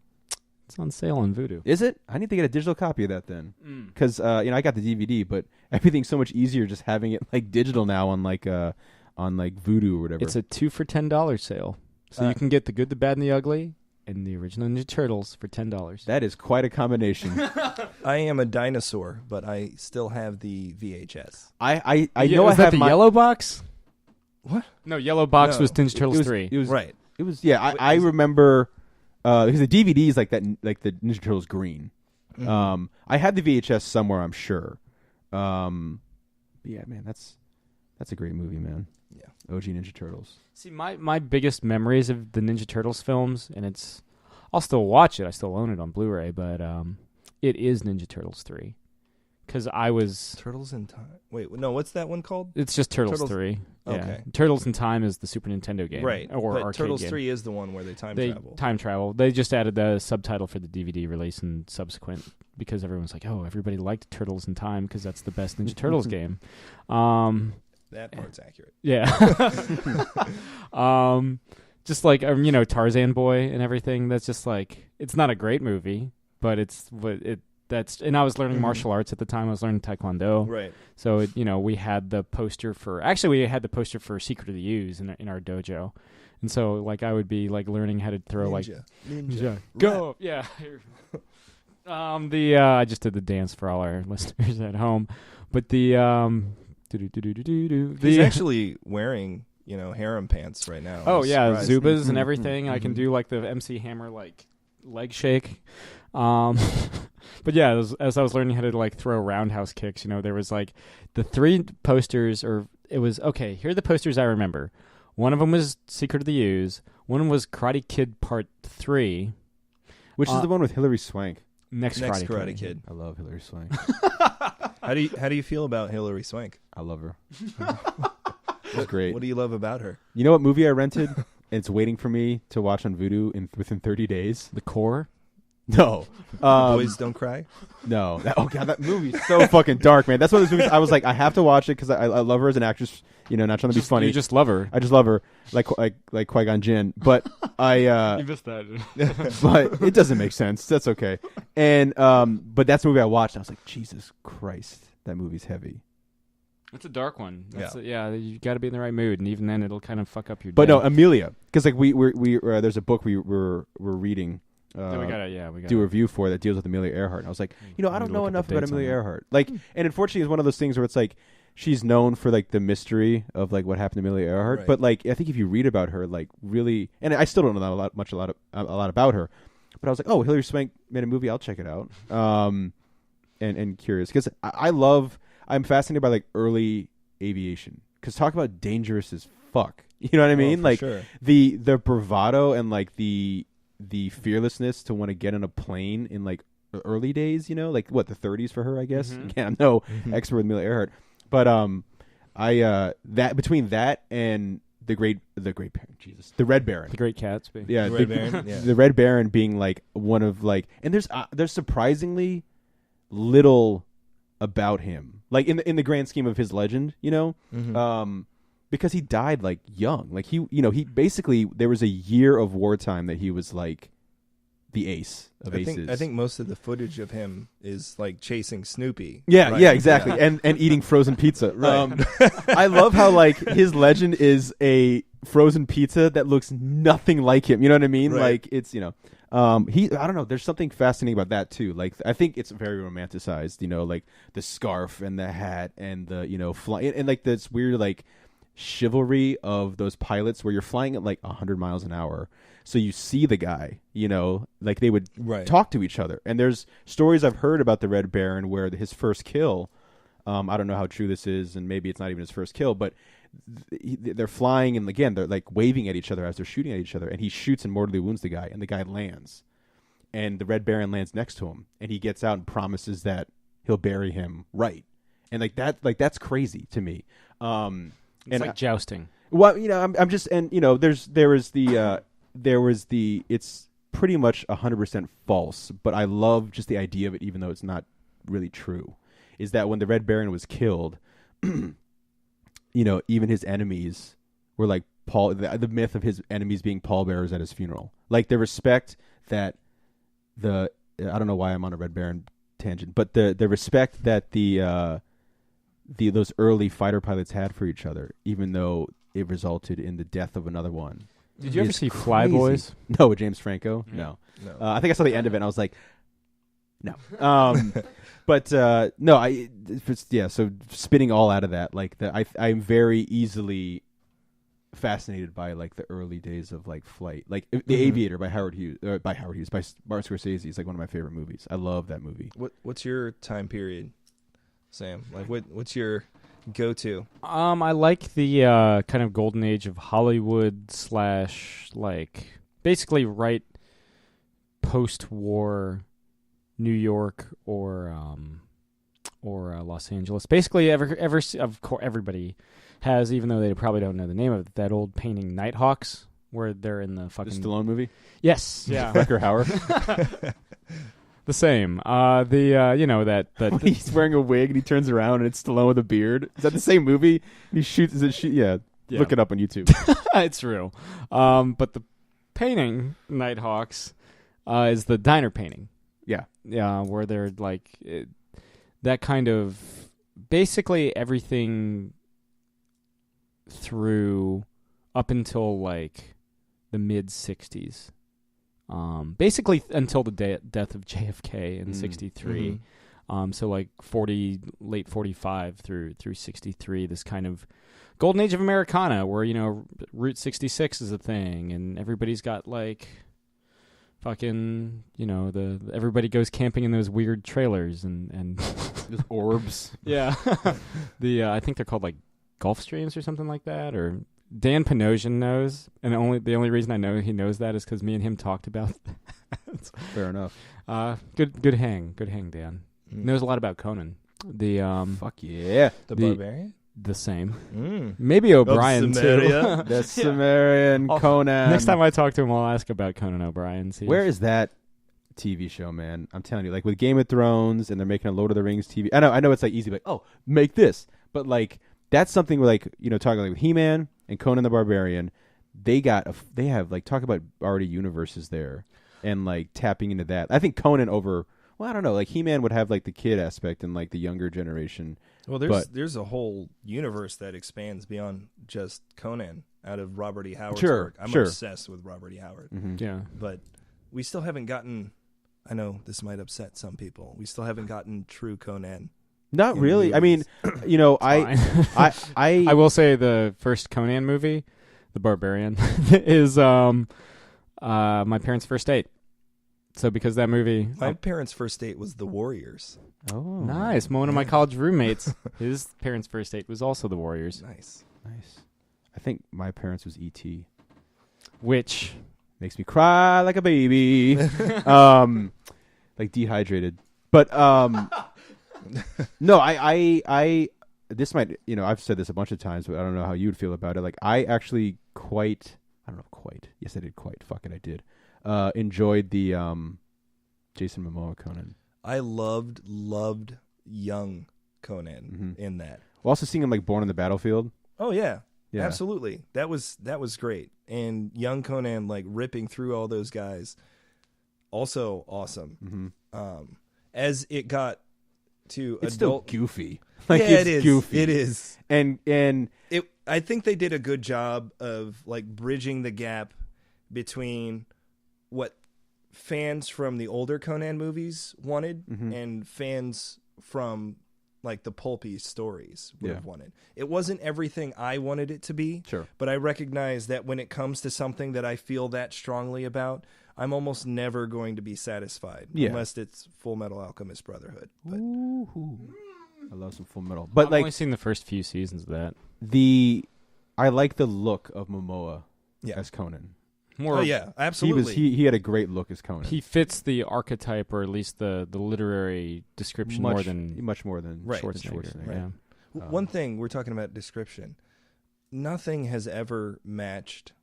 it's on sale on Vudu. Is it? I need to get a digital copy of that then, because I got the DVD, but everything's so much easier just having it like digital now on like Vudu or whatever. It's a 2 for $10 sale, so you can get the good, the bad, and the ugly, and the original Ninja Turtles for $10. That is quite a combination. I am a dinosaur, but I still have the VHS. I know know I that have the my yellow box. What? No, yellow box No. was Ninja Turtles 3. It was Right. It was I remember because the DVD is like that, like the Ninja Turtles green. Mm-hmm. I had the VHS somewhere, I'm sure. But yeah, man, that's a great movie, man. Yeah. OG Ninja Turtles. See, my biggest memories of the Ninja Turtles films, and I'll still watch it. I still own it on Blu-ray, but it is Ninja Turtles 3. Because I was... Turtles in Time. Wait, no, what's that one called? It's just Turtles 3. Yeah. Okay. Turtles in Time is the Super Nintendo game. Right. Or but arcade Turtles game. 3 is the one where they travel. Time travel. They just added the subtitle for the DVD release and subsequent, because everyone's like, oh, everybody liked Turtles in Time because that's the best Ninja Turtles game. That part's accurate. Yeah. Just like, Tarzan Boy and everything. That's just like, it's not a great movie, but and I was learning martial arts at the time. I was learning Taekwondo. Right. So, we had the poster for Secret of the Ooze in our dojo. And so, like, I would be, like, learning how to throw, Ninja. Go! Yeah. I just did the dance for all our listeners at home. But He's actually wearing, harem pants right now. Oh, yeah, Surprised. Zubas and everything. I can do, like, the MC Hammer, like, leg shake. But yeah, as I was learning how to like throw roundhouse kicks, there was like the 3 posters, or it was okay. Here are the posters I remember. One of them was Secret of the Ooze. One was Karate Kid Part 3, which is the one with Hilary Swank. Next Karate Kid. I love Hilary Swank. How do you feel about Hilary Swank? I love her. She's great. What do you love about her? You know what movie I rented? It's waiting for me to watch on Vudu within 30 days. The Core. No. Boys Don't Cry? No. That movie's so fucking dark, man. That's one of those movies I was like, I have to watch it because I love her as an actress, not trying to be funny. You just love her. I just love her, like Qui-Gon Jinn. But you missed that. But it doesn't make sense. That's okay. And but that's the movie I watched. And I was like, Jesus Christ, that movie's heavy. It's a dark one. Yeah. You got to be in the right mood, and even then, it'll kind of fuck up your. But day. no, Amelia, because like we there's a book we're reading. We gotta do a review for that deals with Amelia Earhart. And I was like, I don't know enough about Amelia Earhart. Like, and unfortunately, it's one of those things where it's like she's known for like the mystery of like what happened to Amelia Earhart. Right. But like, I think if you read about her, like really, and I still don't know a lot about her. But I was like, oh, Hilary Swank made a movie. I'll check it out. And curious because I'm fascinated by like early aviation because talk about dangerous as fuck. You know what I mean? Like sure. the bravado and like the fearlessness to want to get on a plane in like early days, like what the 30s for her, I guess. Yeah, I'm no expert with Amelia Earhart, but I that between that and the Red Baron, the Great Gatsby, the Red Baron, the Red Baron being like one of like, and there's surprisingly little about him, like in the grand scheme of his legend, because he died like young. Like he basically there was a year of wartime that he was like the ace of aces. I think most of the footage of him is like chasing Snoopy. Yeah, right? yeah, exactly. Yeah. And eating frozen pizza. Right. I love how like his legend is a frozen pizza that looks nothing like him. You know what I mean? Right. Like it's, I don't know, there's something fascinating about that too. Like I think it's very romanticized, like the scarf and the hat and the, flying and like this weird like chivalry of those pilots where you're flying at like 100 miles an hour. So you see the guy, like they would talk to each other. And there's stories I've heard about the Red Baron where his first kill, I don't know how true this is, and maybe it's not even his first kill, but they're flying, and again, they're like waving at each other as they're shooting at each other, and he shoots and mortally wounds the guy, and the guy lands. And the Red Baron lands next to him, and he gets out and promises that he'll bury him right. And that's crazy to me. It's like jousting. Well, I'm just, and it's pretty much 100% false, but I love just the idea of it, even though it's not really true, is that when the Red Baron was killed, even his enemies were like the myth of his enemies being pallbearers at his funeral. Like the respect that I don't know why I'm on a Red Baron tangent, but the respect that those early fighter pilots had for each other, even though it resulted in the death of another one. Did you ever see crazy. Flyboys? No, with James Franco. Mm-hmm. No. No. I think I saw the end of it and I was like, no. But no, so spinning all out of that, like I'm very easily fascinated by like the early days of like flight, like The Aviator by by Martin Scorsese is like one of my favorite movies. I love that movie. What's your time period, Sam? Like what's your go-to? I like the kind of golden age of Hollywood / like basically right post-war New York or Los Angeles. Basically, of course, everybody has, even though they probably don't know the name of it, that old painting Nighthawks, where they're in the fucking... The Stallone movie? Yes. Yeah. Rucker Hauer? The same. That he's wearing a wig and he turns around and it's Stallone with a beard. Is that the same movie? And he shoots... Yeah. Look it up on YouTube. It's real. But the painting Nighthawks is the diner painting. Yeah, where they're like that kind of basically everything through up until like the mid 60s. Basically until the death of JFK in 63. Mm-hmm. So like late 45 through 63, this kind of golden age of Americana where, Route 66 is a thing and everybody's got like fucking, everybody goes camping in those weird trailers and those orbs. Yeah. I think they're called like Gulfstreams or something like that. Or Dan Panosian knows, and the only reason I know he knows that is because me and him talked about that. Fair enough. Good hang, Dan. Knows a lot about Conan. Fuck yeah, the Barbarian. The same. Maybe O'Brien too. The Sumerian Conan. Next time I talk to him, I'll ask about Conan O'Brien. Where is that TV show, man? I'm telling you, like with Game of Thrones, and they're making a Lord of the Rings TV. I know it's like easy, like make this, but like that's something where like talking like with He-Man and Conan the Barbarian, they have like talk about already universes there, and like tapping into that. I think Conan over. Well, I don't know. Like He-Man would have like the kid aspect and like the younger generation. Well, there's a whole universe that expands beyond just Conan out of Robert E. Howard's work. I'm obsessed with Robert E. Howard. Mm-hmm. Yeah. But we still haven't gotten, I know this might upset some people, we still haven't gotten true Conan. Not really. I mean, I will say the first Conan movie, The Barbarian, is my parents' first date. So because that movie... My parents' first date was The Warriors. Oh. Nice. One of my college roommates, his parents' first date was also The Warriors. Nice. I think my parents was E.T. Which... makes me cry like a baby. Like dehydrated. But, no, I this might, I've said this a bunch of times, but I don't know how you would feel about it. Like, I actually yes, I did quite. Fuck it, I did. Enjoyed the Jason Momoa Conan. I loved young Conan in that. Well, also seeing him like born on the battlefield. Oh yeah, absolutely. That was great. And young Conan like ripping through all those guys. also awesome. As it got to it's adult, still goofy. it is goofy. It is, and I think they did a good job of like bridging the gap between what fans from the older Conan movies wanted and fans from like the pulpy stories would have wanted. It wasn't everything I wanted it to be, but I recognize that when it comes to something that I feel that strongly about, I'm almost never going to be satisfied unless it's Full Metal Alchemist Brotherhood. But I love some Full Metal, but I've like only seen the first few seasons of that. I like the look of Momoa as Conan. Absolutely. He had a great look as Conan. He fits the archetype, or at least the literary description much more than Schwarzenegger. Right. Yeah. One thing, we're talking about description. Nothing has ever matched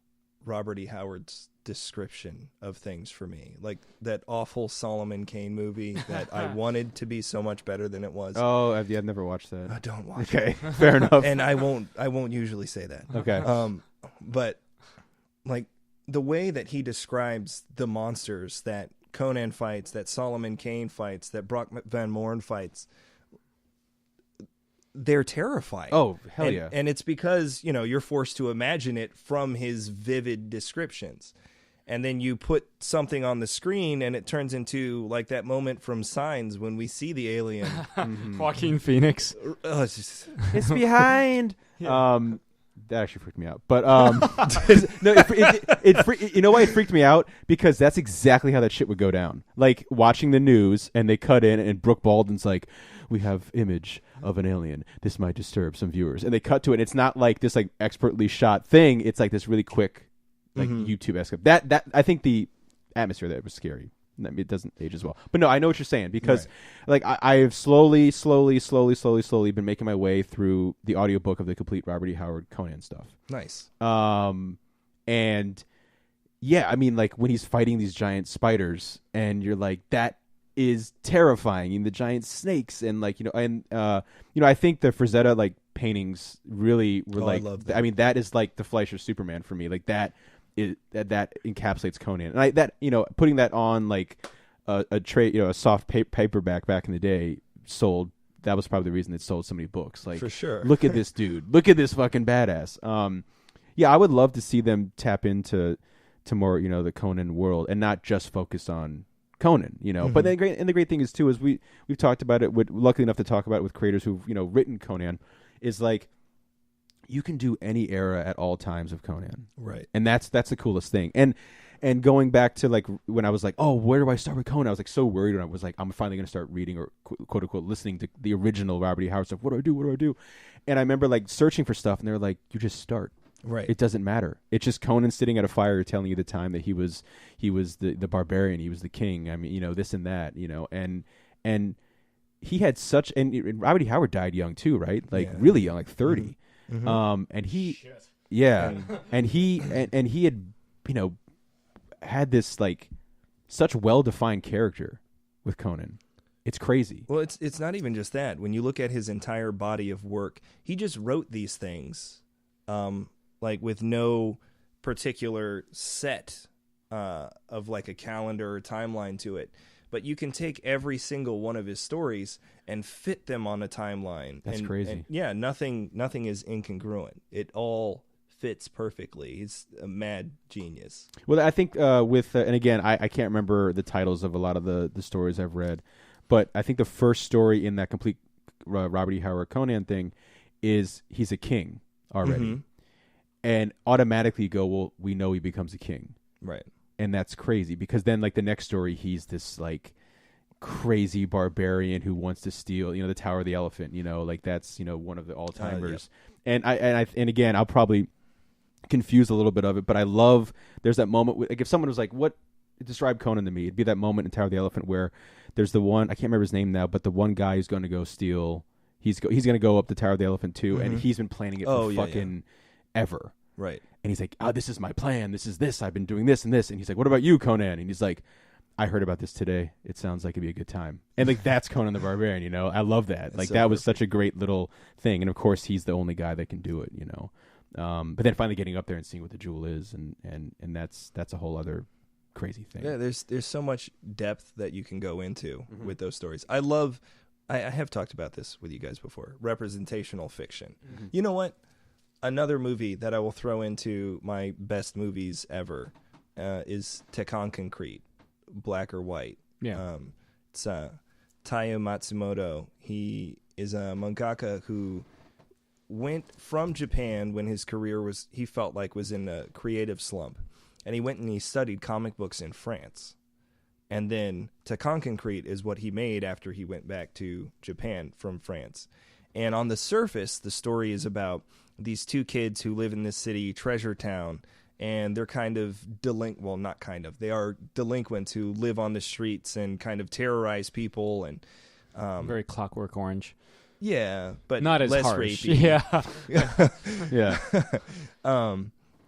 Robert E. Howard's description of things for me. Like that awful Solomon Kane movie that I wanted to be so much better than it was. Oh, I've never watched that. I don't watch it. Okay, fair enough. And I won't usually say that. Okay. But like the way that he describes the monsters that Conan fights, that Solomon Kane fights, that Brock Van Moren fights, they're terrifying. Oh, hell yeah. And it's because, you're forced to imagine it from his vivid descriptions. And then you put something on the screen and it turns into like that moment from Signs when we see the alien. Joaquin Phoenix. It's behind. That actually freaked me out. But no, you know why it freaked me out? Because that's exactly how that shit would go down. Like watching the news and they cut in and Brooke Baldwin's like, we have image of an alien. This might disturb some viewers. And they cut to it. And it's not like this like expertly shot thing. It's like this really quick like YouTube-esque. That I think the atmosphere there was scary. It doesn't age as well. But no, I know what you're saying because like I have slowly been making my way through the audiobook of the complete Robert E. Howard Conan stuff. Nice. And yeah, I mean like when he's fighting these giant spiders and you're like that is terrifying, and the giant snakes and like I think the Frazetta like paintings really were I love that. I mean that is like the Fleischer Superman for me. Like that encapsulates Conan, and putting that on like a trade, a soft paperback back in the day sold. That was probably the reason it sold so many books. Like for sure. Look at this dude. Look at this fucking badass. I would love to see them tap into more the Conan world and not just focus on Conan. But then the great thing is too is we've talked about it. Luckily enough to talk about it with creators who've written Conan is like. You can do any era at all times of Conan, right? And that's the coolest thing. And going back to like when I was like, oh, where do I start with Conan? I was like so worried when I was like, I'm finally going to start reading or quote unquote listening to the original Robert E. Howard stuff. What do I do? And I remember like searching for stuff, and they were like, you just start. Right. It doesn't matter. It's just Conan sitting at a fire telling you the time that he was the barbarian, he was the king. I mean, this and that, and he had such and Robert E. Howard died young too, right? Like really young, like 30. And he, and he had, had this like such well-defined character with Conan. It's crazy. Well, it's not even just that. When you look at his entire body of work, he just wrote these things, like with no particular set of like a calendar or timeline to it. But you can take every single one of his stories and fit them on a timeline. That's crazy. And, yeah, nothing is incongruent. It all fits perfectly. He's a mad genius. Well, I think with and again, I can't remember the titles of a lot of the stories I've read, but I think the first story in that complete Robert E. Howard Conan thing is he's a king already, and automatically you go, well, we know he becomes a king, right? And that's crazy because then like the next story he's this like crazy barbarian who wants to steal the Tower of the Elephant, like that's one of the all-timers. And and again I'll probably confuse a little bit of it, but I love there's that moment like if someone was like, what describe Conan to me, it'd be that moment in Tower of the Elephant where there's the one, I can't remember his name now, but the one guy who's going to go steal, he's going to go up the Tower of the Elephant too, and he's been planning it for fucking ever. Right. And he's like, this is my plan. This is this. I've been doing this and this. And he's like, what about you, Conan? And he's like, I heard about this today. It sounds like it'd be a good time. And like, that's Conan the Barbarian, I love that. That's like so that was perfect. such a great little thing. And of course he's the only guy that can do it, But then finally getting up there and seeing what the jewel is. And that's a whole other crazy thing. Yeah, there's so much depth that you can go into with those stories. I have talked about this with you guys before, representational fiction. You know what? Another movie that I will throw into my best movies ever is Tekken Concrete, Black or White. Yeah. It's Taiyo Matsumoto. He is a mangaka who went from Japan when his career was in a creative slump. And he went and he studied comic books in France. And then Tekken Concrete is what he made after he went back to Japan from France. And on the surface, the story is about these two kids who live in this city, Treasure Town, and they're kind of they are delinquents who live on the streets and kind of terrorize people. And very Clockwork Orange. Yeah, but not as less harsh. rapey. Yeah.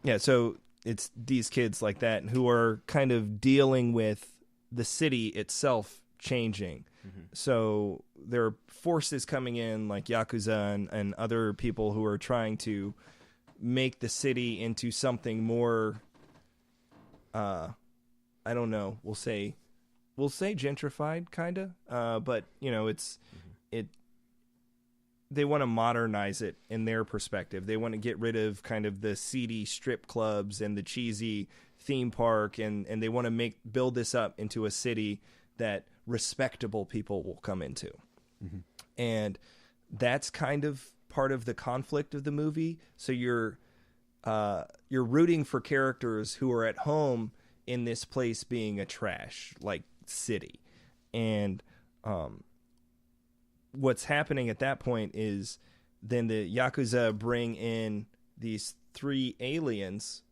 Yeah. So it's these kids like that who are kind of dealing with the city itself changing. So there are forces coming in like Yakuza and other people who are trying to make the city into something more, I don't know, we'll say gentrified kind of, but you know, they want to modernize it in their perspective. They want to get rid of kind of the seedy strip clubs and the cheesy theme park, and they want to build this up into a city that respectable people will come into. And that's kind of part of the conflict of the movie. So you're rooting for characters who are at home in this place being a trash like city. And what's happening at that point is then the Yakuza bring in these 3 aliens,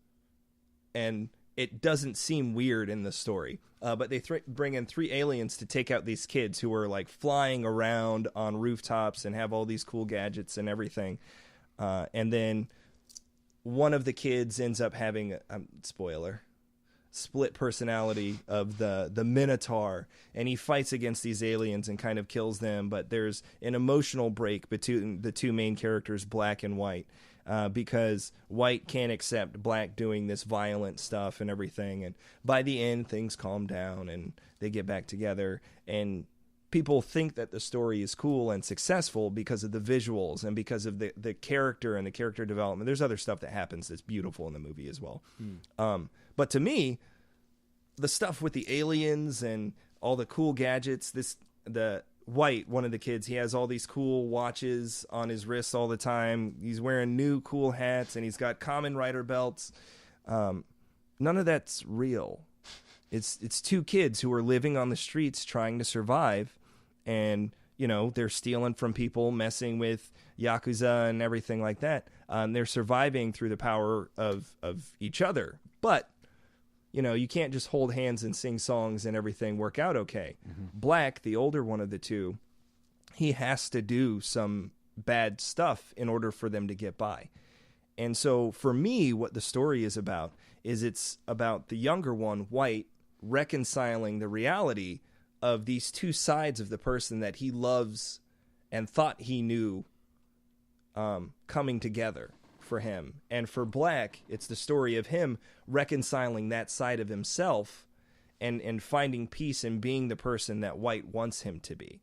and it doesn't seem weird in the story, but they bring in 3 aliens to take out these kids who are like flying around on rooftops and have all these cool gadgets and everything. And then one of the kids ends up having spoiler, split personality of the Minotaur, and he fights against these aliens and kind of kills them. But there's an emotional break between the 2 main characters, Black and White. Because White can't accept Black doing this violent stuff and everything. And by the end, things calm down and they get back together. And people think that the story is cool and successful because of the visuals and because of the character and the character development. There's other stuff that happens that's beautiful in the movie as well. But to me, the stuff with the aliens and all the cool gadgets, the White, one of the kids, he has all these cool watches on his wrists all the time. He's wearing new cool hats, and he's got Kamen Rider belts. None of that's real. It's 2 kids who are living on the streets trying to survive, and you know they're stealing from people, messing with Yakuza and everything like that. They're surviving through the power of each other, but you know, you can't just hold hands and sing songs and everything work out okay. Black, the older one of the 2, he has to do some bad stuff in order for them to get by. And so for me, what the story is about is it's about the younger one, White, reconciling the reality of these 2 sides of the person that he loves and thought he knew coming together for him. And for Black, it's the story of him reconciling that side of himself and finding peace and being the person that White wants him to be.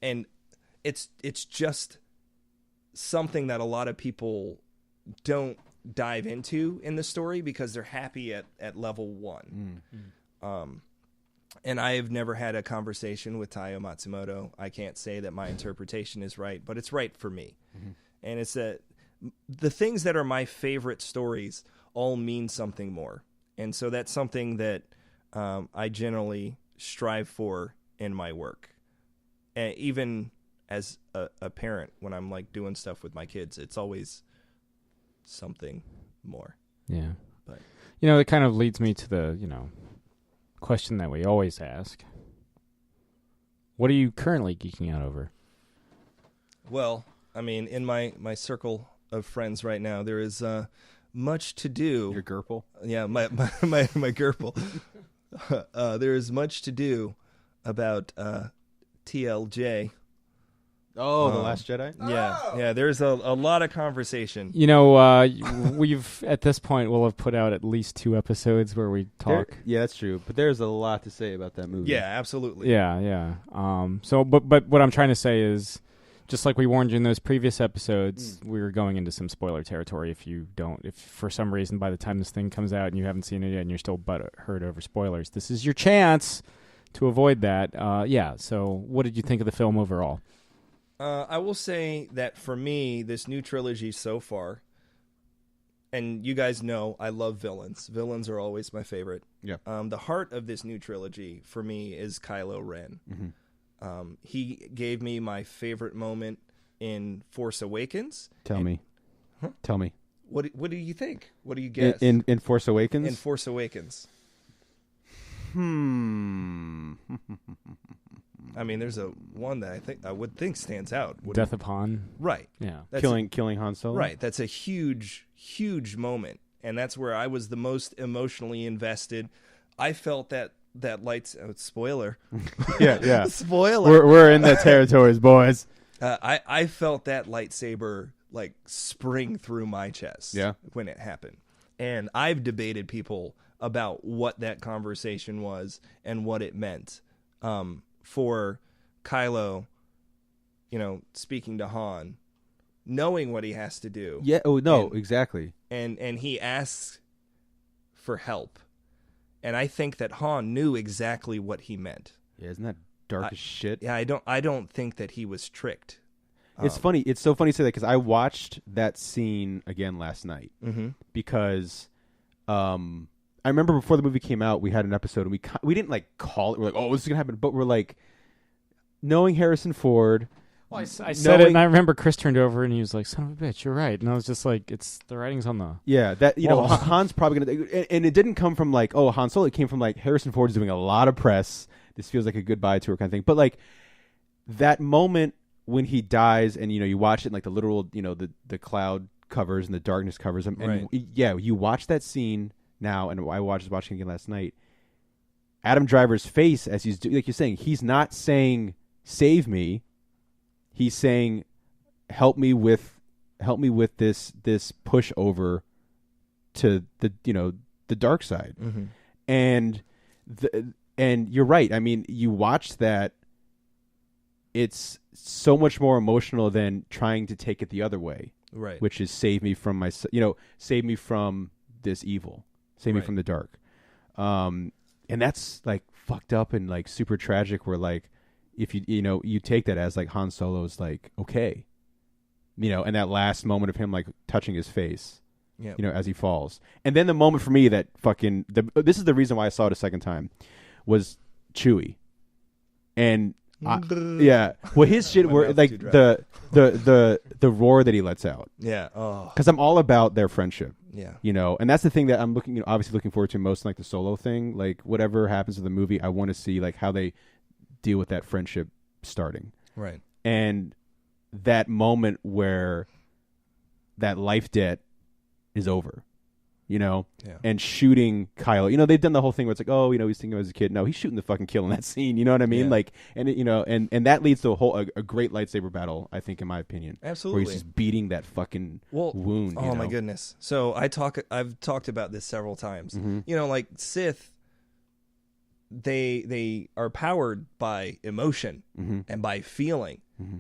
And it's just something that a lot of people don't dive into in the story because they're happy at level 1. And I have never had a conversation with Taiyo Matsumoto. I can't say that my interpretation is right, but it's right for me. And it's the things that are my favorite stories all mean something more. And so that's something that I generally strive for in my work. And even as a parent, when I'm like doing stuff with my kids, it's always something more. Yeah. But you know, it kind of leads me to the, question that we always ask. What are you currently geeking out over? Well, I mean, in my circle of friends right now, there is much to do. Your Gerple? Yeah, my Gerple. There is much to do about TLJ, Oh, The Last Jedi? Yeah. There's a lot of conversation. You know, we've at this point we'll have put out at least 2 episodes where we talk. Yeah, that's true. But there's a lot to say about that movie. Yeah, absolutely. Yeah. So, but what I'm trying to say is, just like we warned you in those previous episodes, we're going into some spoiler territory. If for some reason by the time this thing comes out and you haven't seen it yet and you're still butthurt over spoilers, this is your chance to avoid that. So what did you think of the film overall? I will say that for me, this new trilogy so far, and you guys know I love villains. Villains are always my favorite. Yeah. The heart of this new trilogy for me is Kylo Ren. Mm-hmm. He gave me my favorite moment in Force Awakens. Tell me. What do you think? What do you guess? In Force Awakens? In Force Awakens. I mean, there's one that I would think stands out. Death of Han. Right. Yeah. Killing Han Solo. Right. That's a huge moment, and that's where I was the most emotionally invested. I felt that spoiler. Yeah. Spoiler. We're in that territories, boys. I felt that lightsaber like spring through my chest. Yeah. When it happened, and I've debated people about what that conversation was and what it meant. For Kylo, speaking to Han, knowing what he has to do. Yeah. Oh no, exactly. And he asks for help, and I think that Han knew exactly what he meant. Yeah, isn't that dark as shit? Yeah, I don't think that he was tricked. It's funny. It's so funny to say that because I watched that scene again last night because, I remember before the movie came out, we had an episode and we didn't like call it. We're like, oh, this is gonna happen, but we're like, knowing Harrison Ford. Well, I said it, and I remember Chris turned over and he was like, "Son of a bitch, you're right." And I was just like, the writing's on the that Han's probably gonna, and it didn't come from like, oh, Han Solo. It came from like Harrison Ford is doing a lot of press. This feels like a goodbye tour kind of thing. But like that moment when he dies, and you watch it, and, like the literal, the cloud covers and the darkness covers him, and right. You watch that scene now, and I was watching it again last night. Adam Driver's face as he's like you're saying, he's not saying save me. He's saying help me with this push over to the dark side. Mm-hmm. And you're right. I mean, you watch that, it's so much more emotional than trying to take it the other way. Right. Which is save me from save me from this evil. Save me from the dark. And that's like fucked up and like super tragic where like if you take that as like Han Solo's like okay. And that last moment of him like touching his face. Yeah. As he falls. And then the moment for me that this is the reason why I saw it a second time was Chewie. And well, his shit were like the roar that he lets out. Yeah. Oh. Because I'm all about their friendship. Yeah. And that's the thing that I'm obviously looking forward to most, like the Solo thing. Like whatever happens in the movie, I want to see like how they deal with that friendship starting. Right. And that moment where that life debt is over. And shooting Kylo. They've done the whole thing where it's like, oh, he's thinking as a kid. No, he's shooting the fucking kill in that scene. You know what I mean? Yeah. Like, and and that leads to a great lightsaber battle, I think, in my opinion. Absolutely. Where he's just beating that fucking wound. Oh my goodness. So I've talked about this several times. Mm-hmm. Like Sith, they are powered by emotion and by feeling. Mm-hmm.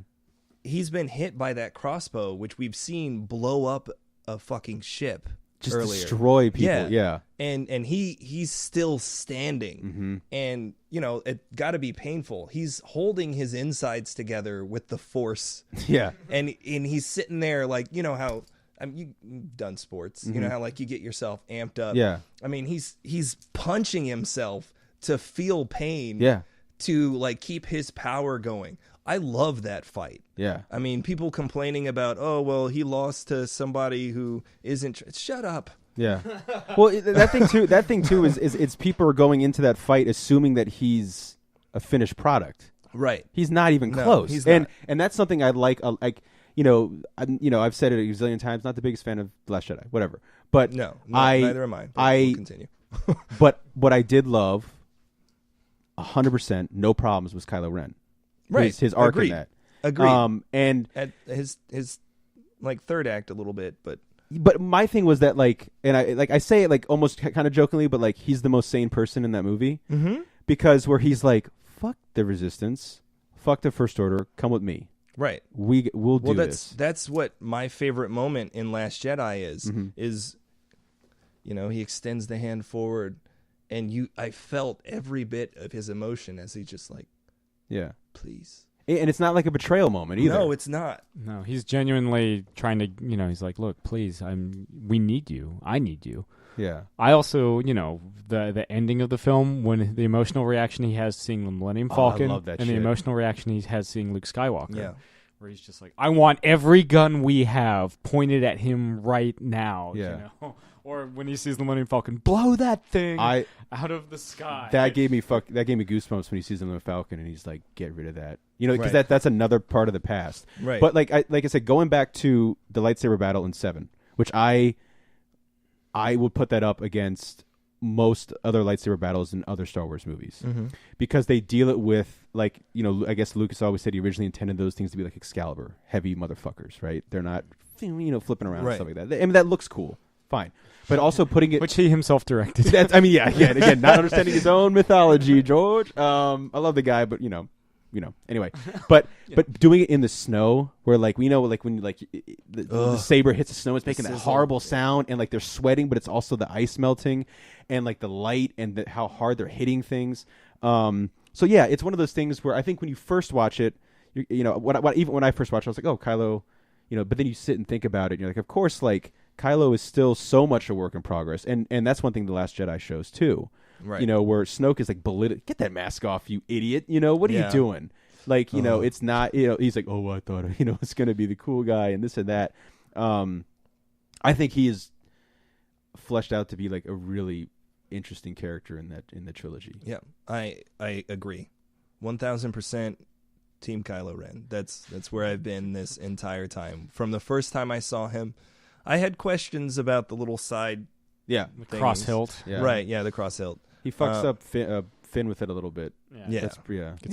He's been hit by that crossbow, which we've seen blow up a fucking ship. Just earlier. Destroy people, yeah. And he's still standing, and it got to be painful. He's holding his insides together with the Force, yeah. And he's sitting there like how you've done sports, you know how like you get yourself amped up. Yeah, I mean he's punching himself to feel pain. Yeah, to like keep his power going. I love that fight. Yeah. I mean, people complaining about, oh, well, he lost to somebody who isn't. Shut up. Yeah. Well, that thing too is it's people are going into that fight assuming that he's a finished product. Right. He's not even close. He's not. And that's something I like. I've said it a zillion times. Not the biggest fan of Last Jedi. Whatever. But neither am I. We'll continue. But what I did love, 100%, no problems, was Kylo Ren. Right. His arc in that. Agreed. And at his like third act a little bit, but my thing was that like, and I say it like almost kind of jokingly, but like he's the most sane person in that movie because where he's like, fuck the resistance, fuck the First Order, come with me. Right. We'll do this. That's what my favorite moment in Last Jedi is, he extends the hand forward, and I felt every bit of his emotion as he just like, yeah, please. And it's not like a betrayal moment either. No, it's not. No, he's genuinely trying to, he's like, look, please, we need you. I need you. Yeah. I also, the ending of the film when the emotional reaction he has seeing the Millennium Falcon I love that and shit. the emotional reaction he has seeing Luke Skywalker. Yeah. Where he's just like, I want every gun we have pointed at him right now. Yeah. Or when he sees the Millennium Falcon, blow that thing out of the sky. That gave me goosebumps when he sees the Millennium Falcon and he's like, get rid of that. Because Right. that's another part of the past. Right. But like I said, going back to the lightsaber battle in 7, which I would put that up against most other lightsaber battles in other Star Wars movies because they deal it with like, I guess Lucas always said he originally intended those things to be like Excalibur, heavy motherfuckers, right? They're not, flipping around and stuff like that. I mean, that looks cool. Fine. But also putting it... Which he himself directed. Again, not understanding his own mythology, George. I love the guy, but, anyway. But doing it in the snow where, like, when the saber hits the snow, it's making that horrible sound, and, like, they're sweating, but it's also the ice melting, and, like, the light and how hard they're hitting things. So, yeah, it's one of those things where I think when you first watch it, even when I first watched it, I was like, oh, Kylo, but then you sit and think about it, and you're like, of course, like, Kylo is still so much a work in progress, and that's one thing The Last Jedi shows too. Right. Where Snoke is like belittled. Get that mask off, you idiot! What are you doing? Like, it's not. He's like, oh, I thought, it's gonna be the cool guy and this and that. I think he is fleshed out to be like a really interesting character in the trilogy. Yeah, I agree, 1,000%. Team Kylo Ren. That's where I've been this entire time. From the first time I saw him, I had questions about the little side. Yeah, the cross hilt. Yeah. Right. Yeah, the cross hilt. He fucks up Finn with it a little bit. Yeah. Gets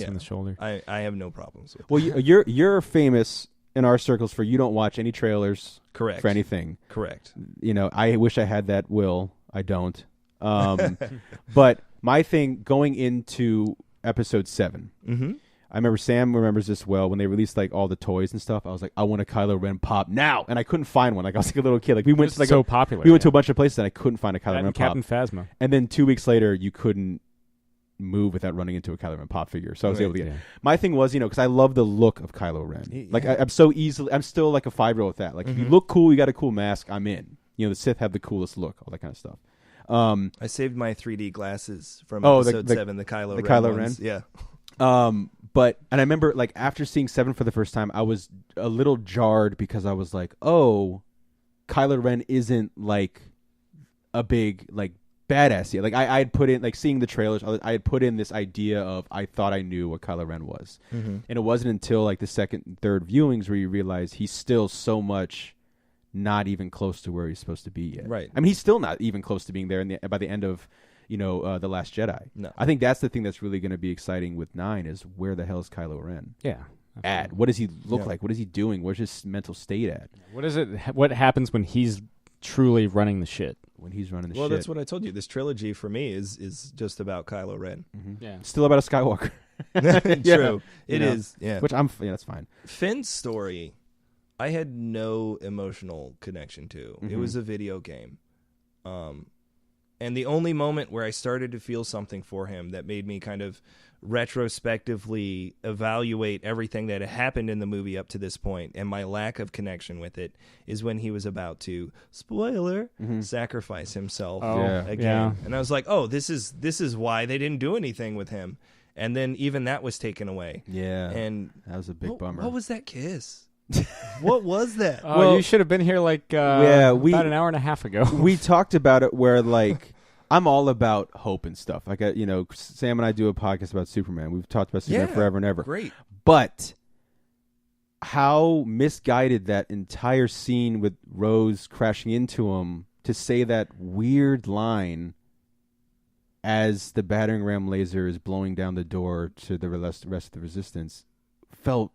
in the shoulder. I have no problems with. Well, you're famous in our circles for you don't watch any trailers. Correct. For anything. Correct. I wish I had that will. I don't. But my thing going into episode 7. Mm-hmm. I remember Sam remembers this well when they released like all the toys and stuff. I was like, I want a Kylo Ren pop now, and I couldn't find one. Like I was like a little kid. Like we went to like so popular. We went to a bunch of places and I couldn't find a Kylo Ren pop. Captain Phasma. And then 2 weeks later, you couldn't move without running into a Kylo Ren pop figure. So I was able to get. My thing was, because I love the look of Kylo Ren. Like I'm still like a 5-year-old with that. Like if you look cool, you got a cool mask, I'm in. The Sith have the coolest look, all that kind of stuff. I saved my 3D glasses from episode 7, the Kylo Ren. Kylo ones. Ren? Yeah. And I remember like after seeing 7 for the first time, I was a little jarred because I was like, oh, Kylo Ren isn't like a big like badass yet. Like I had put in like seeing the trailers, I had put in this idea of I thought I knew what Kylo Ren was, and it wasn't until like the second and third viewings where you realize he's still so much not even close to where he's supposed to be yet. Right. I mean, he's still not even close to being there by the end of The Last Jedi. No. I think that's the thing that's really going to be exciting with 9 is where the hell is Kylo Ren Yeah. at? What does he look like? What is he doing? Where's his mental state at? What is it? What happens when he's truly running the shit? When he's running the shit. Well, that's what I told you. This trilogy for me is just about Kylo Ren. Mm-hmm. Yeah. Still about a Skywalker. True. It is. Yeah. Which that's fine. Finn's story, I had no emotional connection to. It was a video game. And the only moment where I started to feel something for him that made me kind of retrospectively evaluate everything that had happened in the movie up to this point and my lack of connection with it is when he was about to, spoiler, sacrifice himself again. Yeah. And I was like, oh, this is why they didn't do anything with him. And then even that was taken away. Yeah. And that was a big bummer. What was that kiss? What was that? Oh, you should have been here like about an hour and a half ago. We talked about it where like I'm all about hope and stuff. Like Sam and I do a podcast about Superman. We've talked about Superman forever and ever. Great. But how misguided that entire scene with Rose crashing into him to say that weird line as the battering ram laser is blowing down the door to the rest of the resistance felt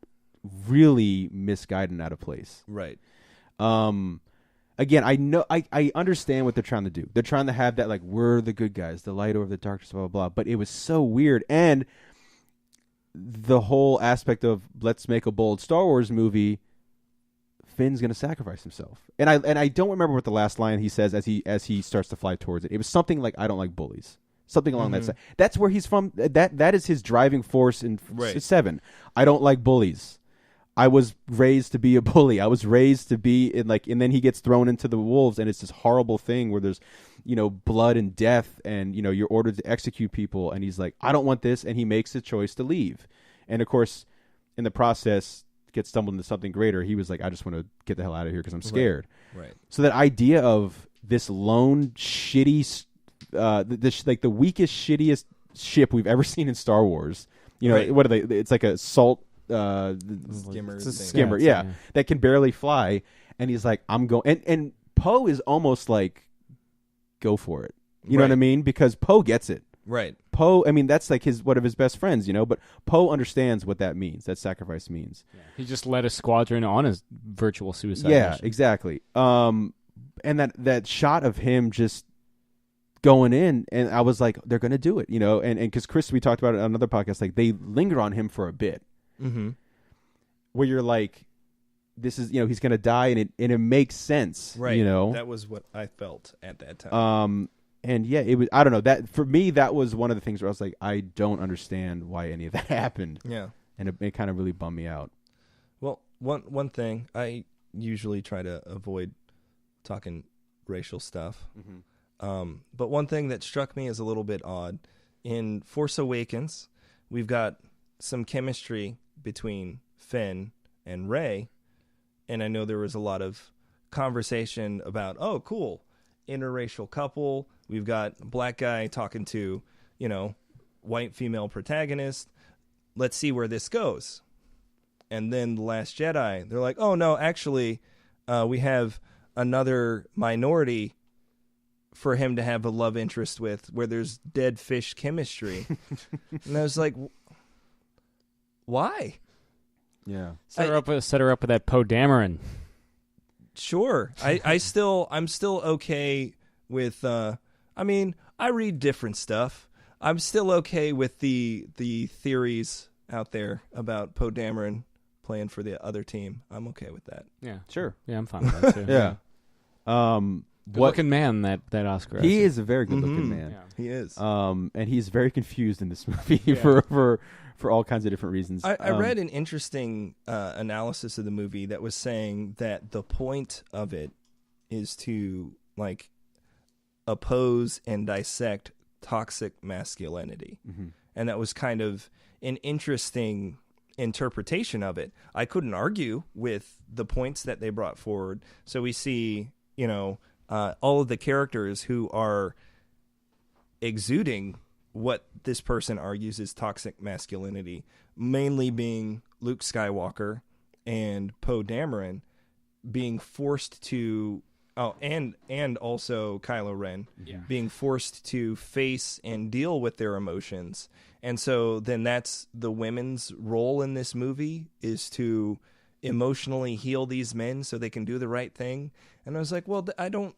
really misguided and out of place. Right. Again, I understand what they're trying to do. They're trying to have that, like, we're the good guys, the light over the darkness, blah, blah, blah. But it was so weird. And the whole aspect of let's make a bold Star Wars movie, Finn's going to sacrifice himself. And I don't remember what the last line he says as he starts to fly towards it. It was something like, I don't like bullies. Something along that side. That's where he's from. That is his driving force in 7. I don't like bullies. I was raised to be a bully. I was raised to be in and then he gets thrown into the wolves, and it's this horrible thing where there's, blood and death, and you're ordered to execute people, and he's like, I don't want this, and he makes a choice to leave, and of course, in the process, gets stumbled into something greater. He was like, I just want to get the hell out of here because I'm scared. Right. So that idea of this lone shitty, the weakest, shittiest ship we've ever seen in Star Wars. What are they? It's like a salt. Skimmer, yeah, that can barely fly, and he's like, I'm going, and Poe is almost like, go for it, you know what I mean, because Poe gets it, right? Poe, I mean, that's like one of his best friends, but Poe understands what that means, that sacrifice means. He just led a squadron on a virtual suicide mission. Exactly. And that shot of him just going in, and I was like, they're gonna do it, and because Chris, we talked about it on another podcast, like they linger on him for a bit. Mm-hmm. Where you're like, this is, he's going to die, and it makes sense, right? That was what I felt at that time. And yeah, it was, I don't know, that for me, that was one of the things where I was like, I don't understand why any of that happened. Yeah. And it kind of really bummed me out. Well, one thing, I usually try to avoid talking racial stuff. Mm-hmm. But one thing that struck me as a little bit odd, in Force Awakens, we've got some chemistry between Finn and Rey, and I know there was a lot of conversation about, oh, cool, interracial couple. We've got a black guy talking to, white female protagonist. Let's see where this goes. And then The Last Jedi, they're like, oh, no, actually, we have another minority for him to have a love interest with, where there's dead fish chemistry. And I was like, why? Yeah, set her up with that Poe Dameron. Sure, I'm still okay with. I mean, I read different stuff. I'm still okay with the theories out there about Poe Dameron playing for the other team. I'm okay with that. Yeah, sure. Yeah, I'm fine with that too. Yeah. Good-looking man, that Oscar. He is a very good-looking man. Yeah. He is. And he's very confused in this movie for all kinds of different reasons. I read an interesting analysis of the movie that was saying that the point of it is to oppose and dissect toxic masculinity. Mm-hmm. And that was kind of an interesting interpretation of it. I couldn't argue with the points that they brought forward. So we see, all of the characters who are exuding what this person argues is toxic masculinity, mainly being Luke Skywalker and Poe Dameron, being forced to, and also Kylo Ren, being forced to face and deal with their emotions. And so then that's the women's role in this movie, is to emotionally heal these men so they can do the right thing. And I was like, well, I don't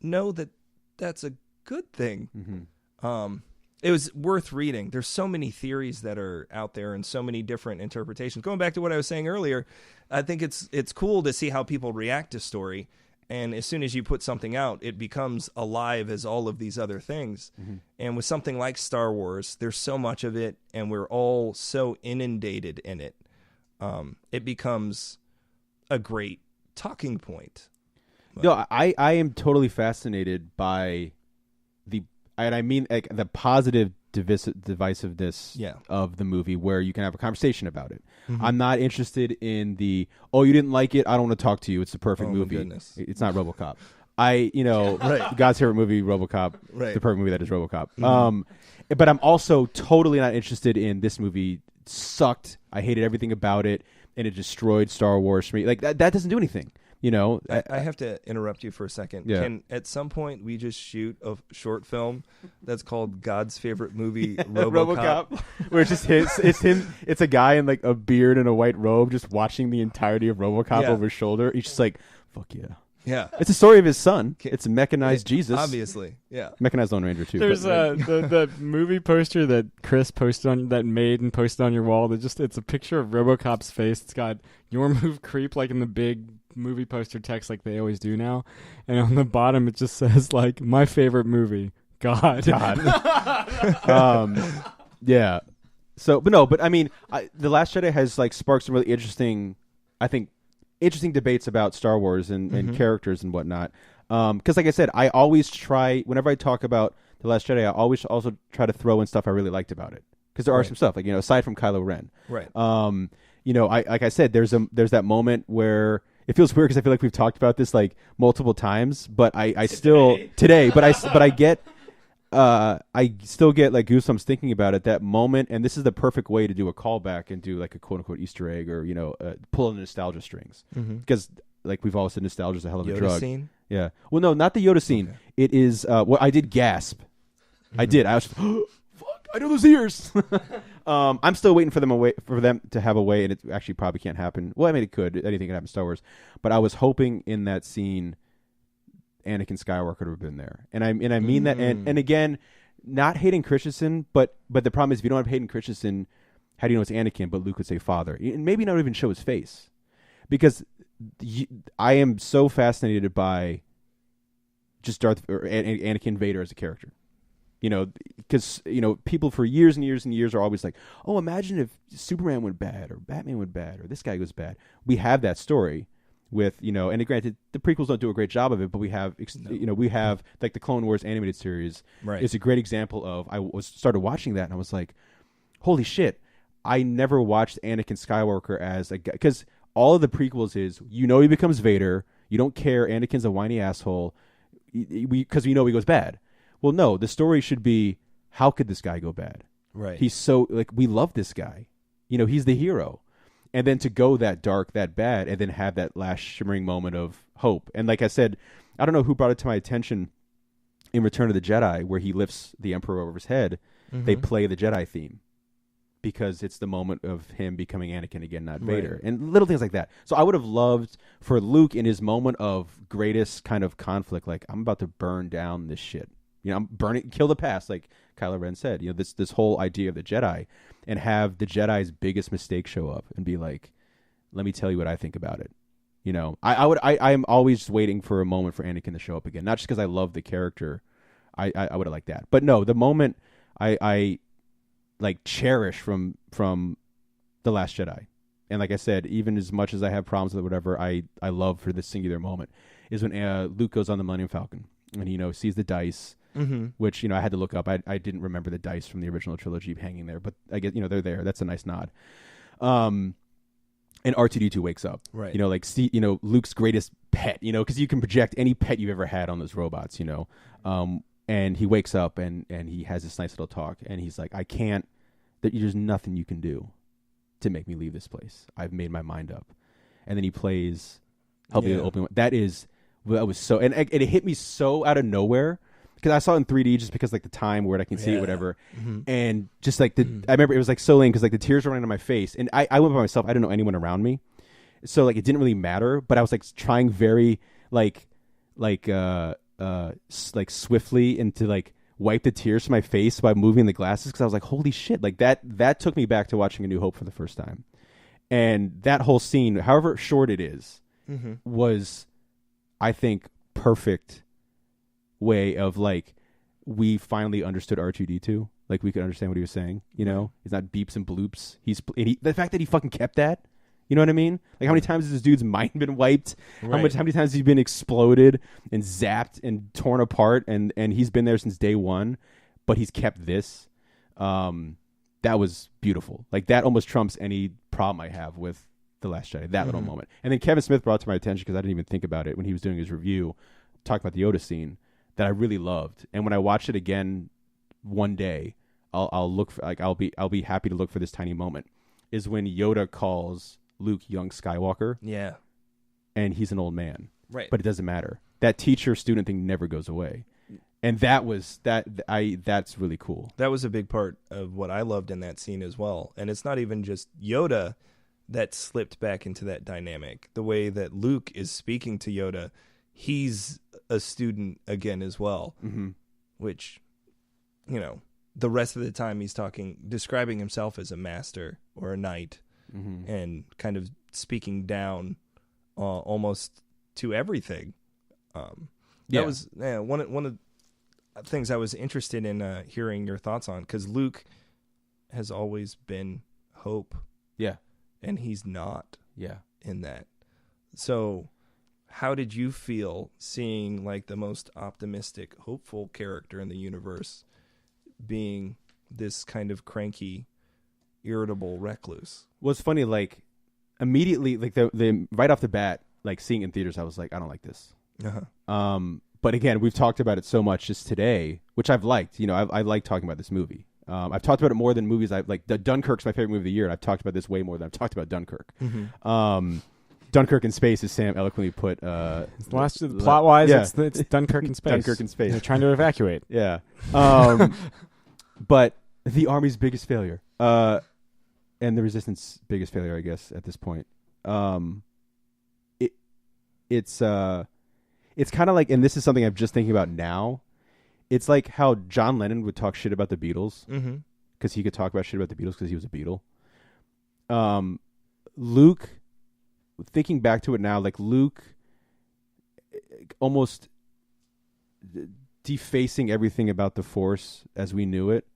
know that that's a good thing. Mm-hmm. It was worth reading. There's so many theories that are out there and so many different interpretations. Going back to what I was saying earlier, I think it's cool to see how people react to story. And as soon as you put something out, it becomes alive as all of these other things. Mm-hmm. And with something like Star Wars, there's so much of it, and we're all so inundated in it. It becomes a great talking point. No, I am totally fascinated by the positive divisiveness of the movie, where you can have a conversation about it. Mm-hmm. I'm not interested in you didn't like it, I don't want to talk to you, it's the perfect movie. Goodness. It's not RoboCop. God's favorite movie, RoboCop, the perfect movie that is RoboCop. Mm-hmm. But I'm also totally not interested in this movie sucked, I hated everything about it, and it destroyed Star Wars for me. Like that doesn't do anything. You know, I have to interrupt you for a second. Yeah. Can at some point we just shoot a short film that's called God's favorite movie, RoboCop? Where it's just it's him. It's a guy in like a beard and a white robe, just watching the entirety of RoboCop over his shoulder. He's just like, "Fuck yeah." Yeah, it's a story of his son. It's a mechanized Jesus, obviously. Yeah, mechanized Lone Ranger too. There's the movie poster that Chris posted on posted on your wall. It's a picture of RoboCop's face. It's got "Your move, creep" like in the big movie poster text, like they always do now, and on the bottom it just says like "My favorite movie, God." Yeah. So, but I mean, The Last Jedi has like sparked some really interesting, I think, debates about Star Wars and characters and whatnot. Because like I said, I always try, whenever I talk about The Last Jedi, I always also try to throw in stuff I really liked about it. Because there are some stuff, like, you know, aside from Kylo Ren. Right. You know, like I said, there's that moment where it feels weird because I feel like we've talked about this like multiple times, but I still today, but I still get like goosebumps thinking about it, that moment. And this is the perfect way to do a callback and do like a quote unquote Easter egg, or, you know, pull on the nostalgia strings, because like we've all said, nostalgia is a hell of a Yoda drug. Scene? Yeah. Well, no, not the Yoda scene. Okay. It is what I did gasp. I did. I was fuck. I know those ears. I'm still waiting for them to have a way, and it actually probably can't happen. Well, I mean, it could. Anything can happen in Star Wars, but I was hoping in that scene, Anakin Skywalker would have been there, and I mean that. And again, not Hayden Christensen, but the problem is if you don't have Hayden Christensen, how do you know it's Anakin? But Luke would say father, and maybe not even show his face, because I am so fascinated by just Anakin Vader as a character. You know, because, you know, people for years and years and years are always like, oh, imagine if Superman went bad or Batman went bad or this guy goes bad. We have that story with, you know, and granted, the prequels don't do a great job of it, but we have, you know, we have like the Clone Wars animated series. Right. It's a great example of, I started watching that and I was like, holy shit, I never watched Anakin Skywalker as a guy, because all of the prequels is, you know, he becomes Vader. You don't care. Anakin's a whiny asshole because we know he goes bad. Well, no, the story should be, how could this guy go bad? Right. He's so, like, we love this guy. You know, he's the hero. And then to go that dark, that bad, and then have that last shimmering moment of hope. And like I said, I don't know who brought it to my attention in Return of the Jedi, where he lifts the Emperor over his head. They play the Jedi theme because it's the moment of him becoming Anakin again, not Vader. And little things like that. So I would have loved for Luke in his moment of greatest kind of conflict, like, I'm about to burn down this shit. You know, I'm kill the past, like Kylo Ren said. You know, this whole idea of the Jedi, and have the Jedi's biggest mistake show up and be like, "Let me tell you what I think about it." You know, I am always waiting for a moment for Anakin to show up again, not just because I love the character. I would have liked that, but no, the moment I like cherish from The Last Jedi, and like I said, even as much as I have problems with it, whatever, I love for this singular moment is when Luke goes on the Millennium Falcon and, you know, sees the dice. Which, you know, I had to look up. I didn't remember the dice from the original trilogy hanging there, but I guess, you know, they're there. That's a nice nod. And R2-D2 wakes up. Right. You know, like, see, you know, Luke's greatest pet, you know, because you can project any pet you've ever had on those robots, you know. And he wakes up and he has this nice little talk, and he's like, there's nothing you can do to make me leave this place. I've made my mind up. And then he plays Help Me Open. That was so, and it hit me so out of nowhere. Because I saw it in 3D just because, like, the time where I can see it, whatever. And just, like, I remember it was, like, so lame because, like, the tears were running down my face. And I went by myself. I didn't know anyone around me. So, like, it didn't really matter. But I was, like, trying very, like swiftly and to, like, wipe the tears from my face by moving the glasses. Because I was like, holy shit. Like, that took me back to watching A New Hope for the first time. And that whole scene, however short it is, was, I think, perfect way of, like, we finally understood R2-D2. Like, we could understand what he was saying, you know? It's not beeps and bloops. The fact that he fucking kept that, you know what I mean? Like, how many times has this dude's mind been wiped? How many times has he been exploded and zapped and torn apart, and he's been there since day one, but he's kept this. That was beautiful. Like, that almost trumps any problem I have with The Last Jedi, that little moment. And then Kevin Smith brought it to my attention, because I didn't even think about it when he was doing his review, talking about the Yoda scene, that I really loved. And when I watch it again one day, I'll look for, like, I'll be happy to look for this tiny moment, is when Yoda calls Luke young Skywalker. Yeah. and he's an old man. Right. But it doesn't matter. That teacher-student thing never goes away. And that's really cool. That was a big part of what I loved in that scene as well. And it's not even just Yoda that slipped back into that dynamic. The way that Luke is speaking to Yoda, he's a student again as well, which, you know, the rest of the time he's describing himself as a master or a knight, and kind of speaking down almost to everything. That was one of the things I was interested in hearing your thoughts on, because Luke has always been hope. Yeah. And he's not Yeah. in that. So how did you feel seeing like the most optimistic, hopeful character in the universe being this kind of cranky, irritable recluse? Well, it's funny, like immediately, like the right off the bat, like seeing it in theaters, I was like, I don't like this. But again, we've talked about it so much just today, which I've liked. You know, I like talking about this movie. I've talked about it more than movies. Dunkirk's my favorite movie of the year, and I've talked about this way more than I've talked about Dunkirk. Dunkirk in space, as Sam eloquently put. Plot-wise, it's Dunkirk in space. Dunkirk in space. They're trying to evacuate. Yeah. But the Army's biggest failure, and the Resistance biggest failure, I guess, at this point. It's kind of like, and this is something I'm just thinking about now. It's like how John Lennon would talk shit about the Beatles because he could talk about shit about the Beatles because he was a Beatle. Luke, thinking back to it now, like Luke almost defacing everything about the Force as we knew it.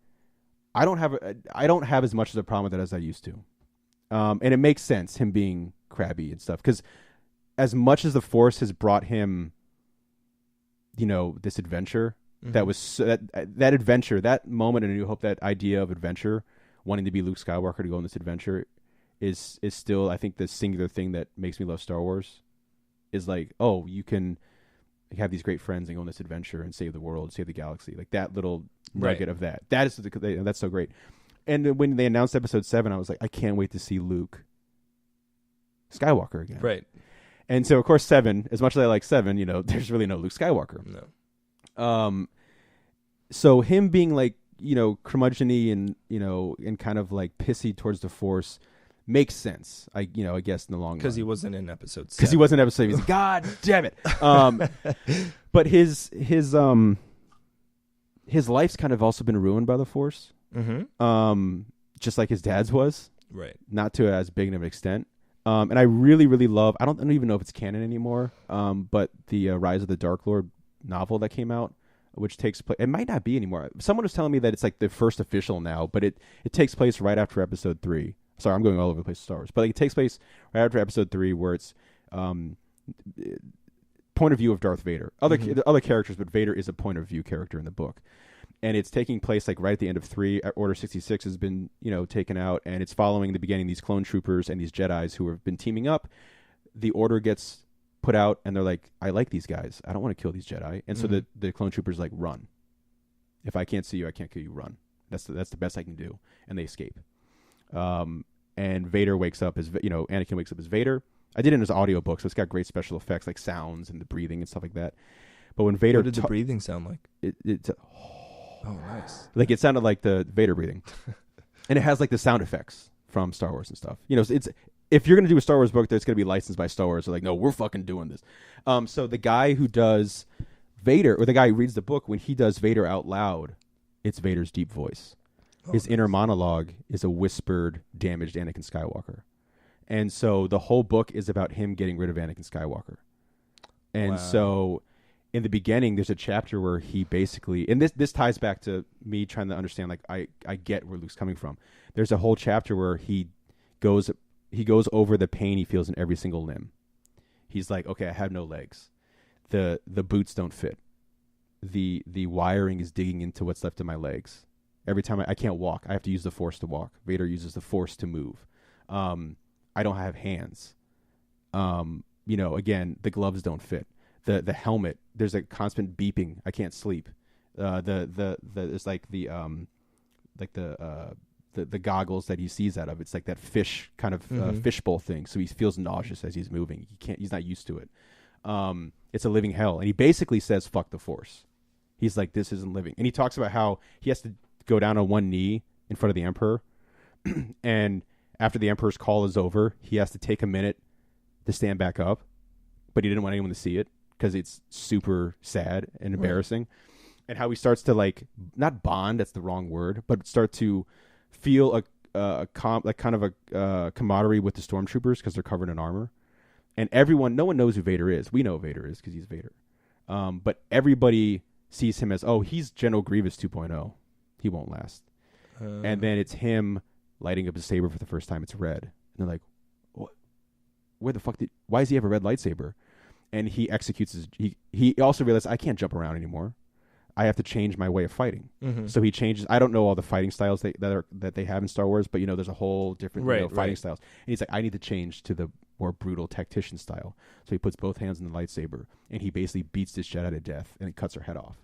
I don't have as much of a problem with that as I used to. And it makes sense, him being crabby and stuff, because as much as the Force has brought him, you know, this adventure, that was that adventure, that moment in A New Hope, that idea of adventure, wanting to be Luke Skywalker to go on this adventure, is still, I think, the singular thing that makes me love Star Wars. Is like, oh, you can have these great friends and go on this adventure and save the world, save the galaxy. Like that little nugget of that. That's so great. And when they announced Episode 7, I was like, I can't wait to see Luke Skywalker again. Right. And so, of course, 7, as much as I like 7, you know, there's really no Luke Skywalker. No. So him being like, you know, curmudgeon-y and, you know, and kind of like pissy towards the Force makes sense. I guess in the long run. Because he wasn't in Episode 7. Because he wasn't in Episode 7. He's like, God damn it. But his life's kind of also been ruined by the Force. Just like his dad's was. Right. Not to as big of an extent. And I really, really love, I don't even know if it's canon anymore, but the Rise of the Dark Lord novel that came out, which takes place, it might not be anymore. Someone was telling me that it's like the first official now, but it takes place right after Episode 3. Sorry, I'm going all over the place with Star Wars, but like, it takes place right after Episode 3, where it's point of view of Darth Vader. Other characters, but Vader is a point of view character in the book. And it's taking place like right at the end of 3. Order 66 has been, you know, taken out, and it's following the beginning, these clone troopers and these Jedis who have been teaming up. The Order gets put out, and they're like, I like these guys. I don't want to kill these Jedi. And so the clone troopers like, run. If I can't see you, I can't kill you. Run. That's the best I can do. And they escape. And Vader wakes up as, you know, Anakin wakes up as Vader. I did it in his audiobook, so it's got great special effects like sounds and the breathing and stuff like that. But when Vader, what did the breathing sound like? It's oh, nice. Like it sounded like the Vader breathing. And it has like the sound effects from Star Wars and stuff. You know, it's if you're going to do a Star Wars book that's going to be licensed by Star Wars, they're like, no, we're fucking doing this. So the guy who does Vader, or the guy who reads the book, when he does Vader out loud, it's Vader's deep voice. His inner monologue is a whispered, damaged Anakin Skywalker. And so the whole book is about him getting rid of Anakin Skywalker. And so in the beginning, there's a chapter where he basically, and this ties back to me trying to understand, like, I get where Luke's coming from. There's a whole chapter where he goes over the pain he feels in every single limb. He's like, okay, I have no legs. The boots don't fit. The wiring is digging into what's left of my legs. Every time I can't walk, I have to use the Force to walk. Vader uses the Force to move. I don't have hands. You know, again, the gloves don't fit. The helmet, there's a constant beeping. I can't sleep. It's like the the goggles that he sees out of. It's like that fish kind of fishbowl thing. So he feels nauseous as he's moving. He's not used to it. It's a living hell. And he basically says, fuck the Force. He's like, this isn't living. And he talks about how he has to go down on one knee in front of the Emperor. And after the Emperor's call is over, he has to take a minute to stand back up. But he didn't want anyone to see it because it's super sad and embarrassing. And how he starts to like, not bond, that's the wrong word, but start to feel a camaraderie with the stormtroopers because they're covered in armor. And no one knows who Vader is. We know Vader is because he's Vader. But everybody sees him as, he's General Grievous 2.0. He won't last. And then it's him lighting up his saber for the first time. It's red. And they're like, what? Where the fuck why does he have a red lightsaber? And he executes he also realized, I can't jump around anymore. I have to change my way of fighting. So he changes. I don't know all the fighting styles that they have in Star Wars, but there's a whole different fighting styles. And he's like, I need to change to the more brutal tactician style. So he puts both hands in the lightsaber and he basically beats this Jedi to death and it cuts her head off.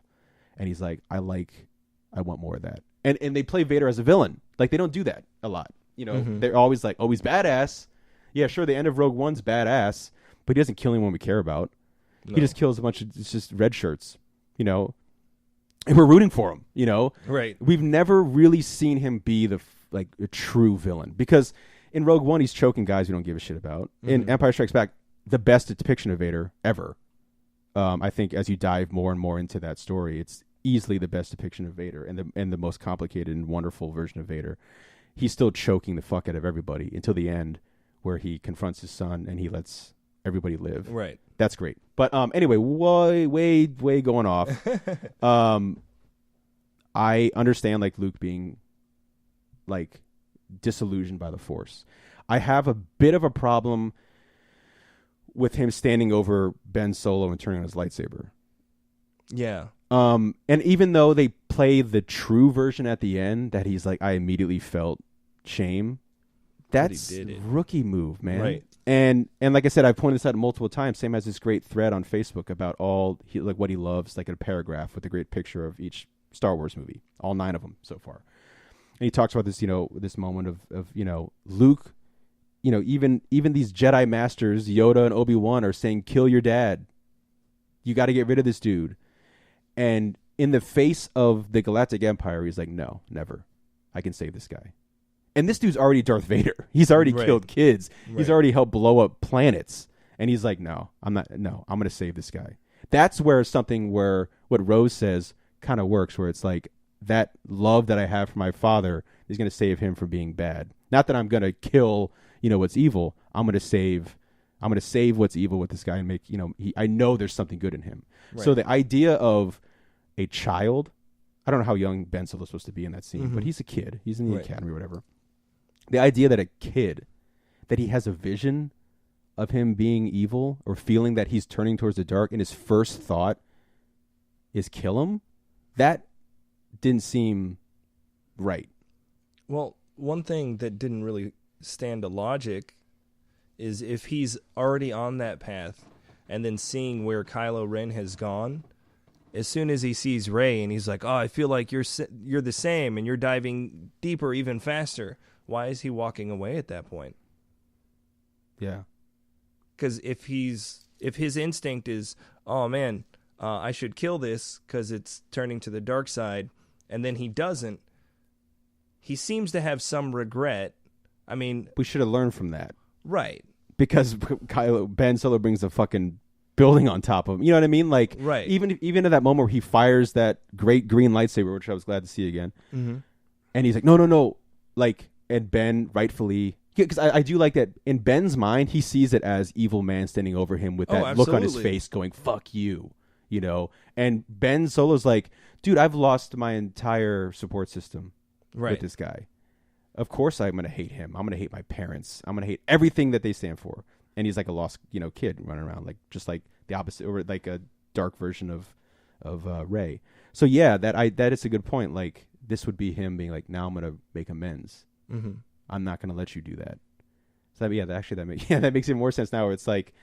And he's like, I want more of that. And they play Vader as a villain. Like they don't do that a lot. They're always like, he's badass. Yeah, sure. The end of Rogue One's badass, but he doesn't kill anyone we care about. No. He just kills a bunch of just red shirts, and we're rooting for him, Right. We've never really seen him be a true villain because in Rogue One, he's choking guys we don't give a shit about. In Empire Strikes Back, the best depiction of Vader ever. I think as you dive more and more into that story, it's easily the best depiction of Vader and the most complicated and wonderful version of Vader. He's still choking the fuck out of everybody until the end where he confronts his son and he lets everybody live. Right. That's great. But anyway, way going off. I understand like Luke being like disillusioned by the Force. I have a bit of a problem with him standing over Ben Solo and turning on his lightsaber. Yeah. And even though they play the true version at the end that he's like, I immediately felt shame. That's rookie move, man. Right. And like I said, I've pointed this out multiple times. Sam has this great thread on Facebook about what he loves, like in a paragraph with a great picture of each Star Wars movie, all 9 of them so far. And he talks about this, this moment of Luke, even these Jedi masters, Yoda and Obi-Wan, are saying, kill your dad. You got to get rid of this dude. And in the face of the Galactic Empire, he's like, no, never. I can save this guy. And this dude's already Darth Vader. He's already killed kids. Right. He's already helped blow up planets. And he's like, no, I'm not. No, I'm going to save this guy. That's where what Rose says kind of works, where it's like that love that I have for my father is going to save him from being bad. Not that I'm going to kill, what's evil. I'm going to save what's evil with this guy and make, I know there's something good in him. Right. So the idea of a child, I don't know how young Ben Solo's supposed to be in that scene, but he's a kid. He's in the academy or whatever. The idea that a kid, that he has a vision of him being evil or feeling that he's turning towards the dark and his first thought is kill him, that didn't seem right. Well, one thing that didn't really stand to logic is if he's already on that path and then seeing where Kylo Ren has gone, as soon as he sees Rey and he's like, I feel like you're the same and you're diving deeper even faster. Why is he walking away at that point? Yeah. Because if his instinct is, I should kill this because it's turning to the dark side, and then he doesn't, he seems to have some regret. I mean, we should have learned from that. Right. Because Ben Solo brings a fucking building on top of him. You know what I mean? Like, right. Even at that moment where he fires that great green lightsaber, which I was glad to see again, and he's like, no. Like, and Ben rightfully, because I do like that in Ben's mind, he sees it as evil man standing over him with that look on his face going, fuck you, and Ben Solo's like, dude, I've lost my entire support system with this guy. Of course I'm going to hate him. I'm going to hate my parents. I'm going to hate everything that they stand for. And he's like a lost, kid running around, like just like the opposite, or like a dark version of Rey. So yeah, that is a good point. Like this would be him being like, now I'm going to make amends. I'm not going to let you do that. So that makes it more sense now. Where it's like,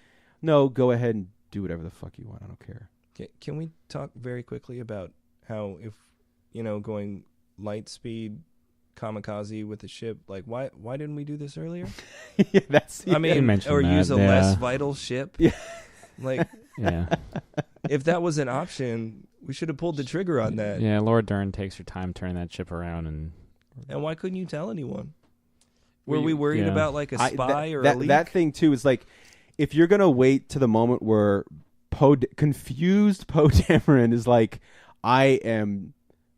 no, go ahead and do whatever the fuck you want. I don't care. Can we talk very quickly about how if going light speed kamikaze with a ship. Like, why didn't we do this earlier? Yeah, I mean, or use a less vital ship. Yeah. Like, Yeah. if that was an option, we should have pulled the trigger on that. Yeah, Laura Dern takes her time turning that ship around, And why couldn't you tell anyone? Were we worried about like a spy or a leak? That thing too is like, if you're gonna wait to the moment where confused Poe Dameron is like,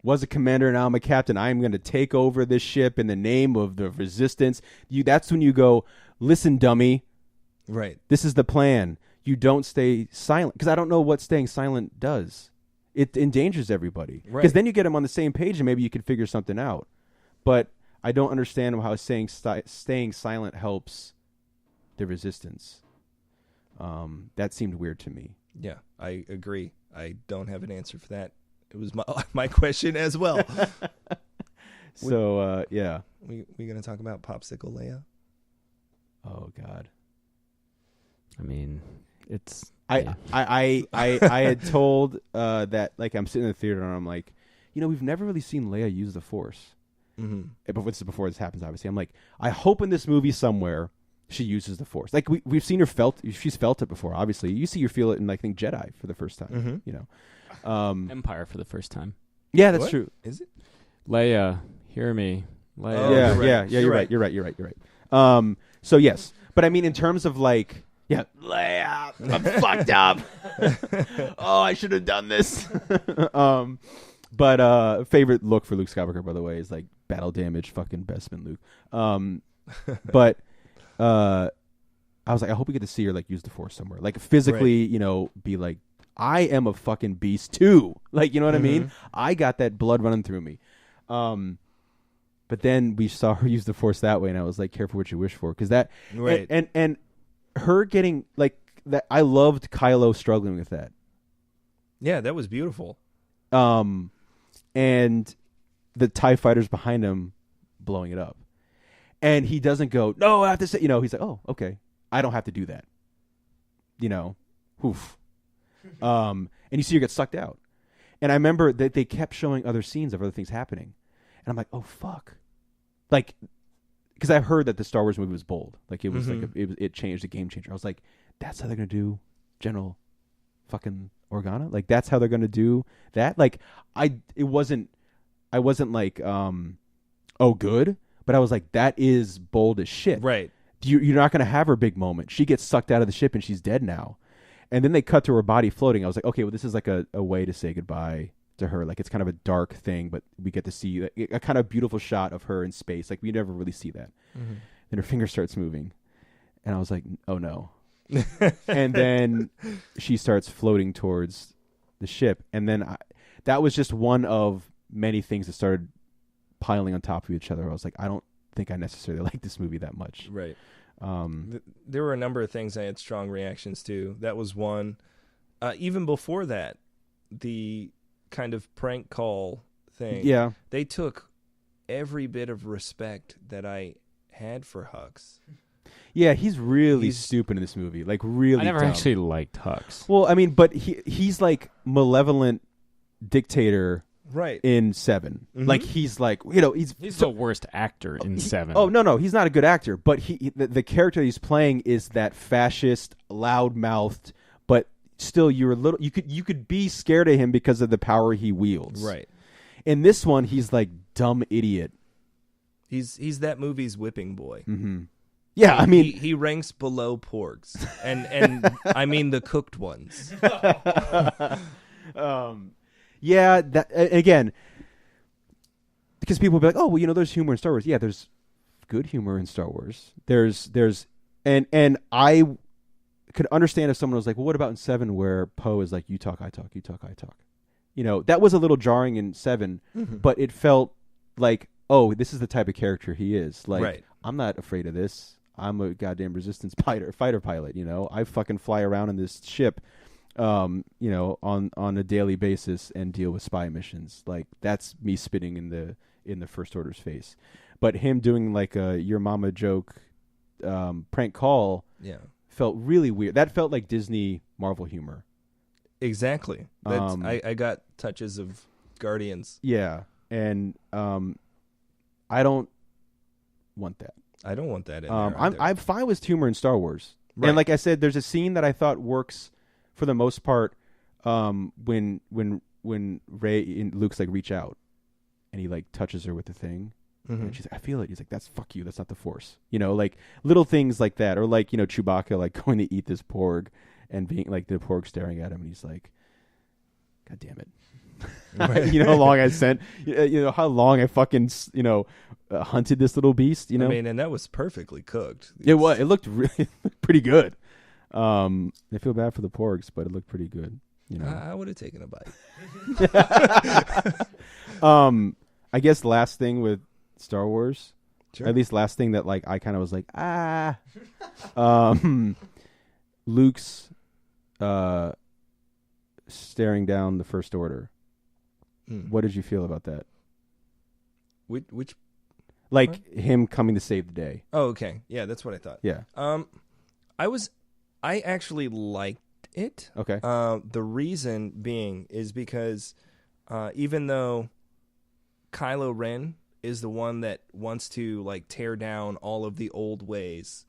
was a commander, now I'm a captain. I'm going to take over this ship in the name of the resistance. That's when you go, listen, dummy. Right. This is the plan. You don't stay silent. Because I don't know what staying silent does. It endangers everybody. Because then you get them on the same page and maybe you can figure something out. But I don't understand how staying silent helps the resistance. That seemed weird to me. Yeah, I agree. I don't have an answer for that. It was my question as well. So, yeah. We going to talk about Popsicle Leia? Oh, God. I mean, it's... I had told that, like, I'm sitting in the theater and I'm like, we've never really seen Leia use the Force. Mm-hmm. Before this happens, obviously. I'm like, I hope in this movie somewhere she uses the Force. Like, we've seen her she's felt it before, obviously. You feel it in, like, I think, Jedi for the first time, Empire for the first time. Yeah, that's true. Is it? Leia, hear me. Leia. Oh, Yeah, you're right. You're right. So, yes. But, I mean, in terms of, like, yeah, Leia, I'm fucked up. Oh, I should have done this. But favorite look for Luke Skywalker, by the way, is, like, battle damage, fucking Bespin Luke. But... I was like, I hope we get to see her like use the Force somewhere, like physically, be like, I am a fucking beast too. Like, you know what I mean? I got that blood running through me. But then we saw her use the Force that way, and I was like, careful what you wish for, because that, and her getting like that. I loved Kylo struggling with that. Yeah, that was beautiful. And the TIE fighters behind him blowing it up. And he doesn't go, no, I have to say, he's like, oh, okay. I don't have to do that. Oof. And you see her get sucked out. And I remember that they kept showing other scenes of other things happening. And I'm like, oh, fuck. Like, because I've heard that the Star Wars movie was bold. Like, it was like, it changed, a game changer. I was like, that's how they're going to do General fucking Organa? Like, that's how they're going to do that? Like, I wasn't like, oh, good. But I was like, that is bold as shit. Right. You're not going to have her big moment. She gets sucked out of the ship and she's dead now. And then they cut to her body floating. I was like, okay, well, this is like a way to say goodbye to her. Like, it's kind of a dark thing, but we get to see a kind of beautiful shot of her in space. Like, we never really see that. Mm-hmm. Then her finger starts moving. And I was like, oh, no. And then she starts floating towards the ship. And then that was just one of many things that started piling on top of each other. I was like, I don't think I necessarily like this movie that much. Right. There were a number of things I had strong reactions to. That was one. Even before that, the kind of prank call thing. Yeah. They took every bit of respect that I had for Hux. Yeah, he's really stupid in this movie. Like, really I never dumb. actually liked Hux. Well, I mean, but he's like malevolent dictator. Right. In 7. Mm-hmm. Like, he's like, he's the worst actor in 7. Oh, no, he's not a good actor, but the character he's playing is that fascist, loud-mouthed, but still you could be scared of him because of the power he wields. Right. In this one, he's like dumb idiot. He's that movie's whipping boy. Mm-hmm. Yeah, I mean, he ranks below porgs, and I mean the cooked ones. Yeah, that again, because people will be like, oh, well, there's humor in Star Wars. Yeah, there's good humor in Star Wars. And I could understand if someone was like, well, what about in 7 where Poe is like, you talk, I talk, you talk, I talk. That was a little jarring in 7, but it felt like, oh, this is the type of character he is. Like, right. I'm not afraid of this. I'm a goddamn resistance fighter pilot. I fucking fly around in this ship. On a daily basis and deal with spy missions. Like, that's me spitting in the First Order's face. But him doing like a your mama joke prank call felt really weird. That felt like Disney Marvel humor. Exactly. I got touches of Guardians. Yeah. And I don't want that. I don't want that in there. I'm fine with humor in Star Wars. Right. And like I said, there's a scene that I thought works for the most part when Rey and Luke's like reach out and he like touches her with the thing. And she's like, I feel it. He's like, that's fuck you. That's not the Force. You know, like little things like that. Or like, you know, Chewbacca like going to eat this porg and being like the porg staring at him and he's like, God damn it. Right. You know how long I sent, you know, how long I fucking, you know, hunted this little beast, you know? I mean, and that was perfectly cooked. It was. It looked really pretty good. I feel bad for the porgs, but it looked pretty good. You know, I would have taken a bite. I guess last thing with Star Wars, Sure. at least last thing that like I kind of was like Luke's staring down the First Order. What did you feel about that? Which? Like him coming to save the day. Oh, okay. Yeah, that's what I thought. Yeah. I actually liked it. Okay. The reason being is because even though Kylo Ren is the one that wants to like tear down all of the old ways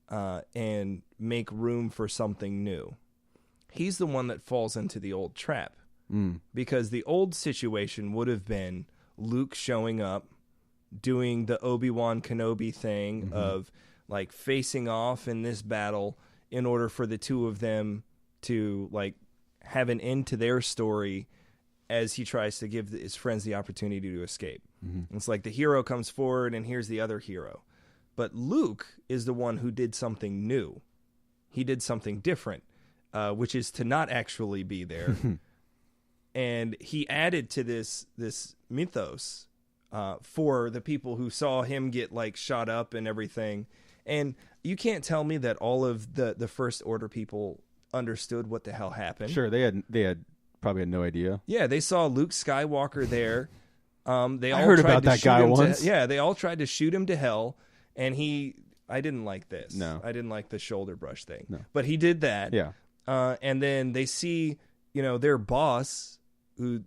and make room for something new, he's the one that falls into the old trap. Because the old situation would have been Luke showing up, doing the Obi-Wan Kenobi thing of like facing off in this battle in order for the two of them to like have an end to their story as he tries to give his friends the opportunity to escape. It's like the hero comes forward and here's the other hero. But Luke is the one who did something new. He did something different, which is to not actually be there. And he added to this mythos for the people who saw him get like shot up and everything. And you can't tell me that all of the First Order people understood what the hell happened. Sure, they had probably had no idea. Yeah, they saw Luke Skywalker there. They all I heard tried about to that shoot guy him once. they all tried to shoot him to hell, and I didn't like this. No. I didn't like the shoulder brush thing. No. But he did that. Yeah. And then they see, you know, their boss, who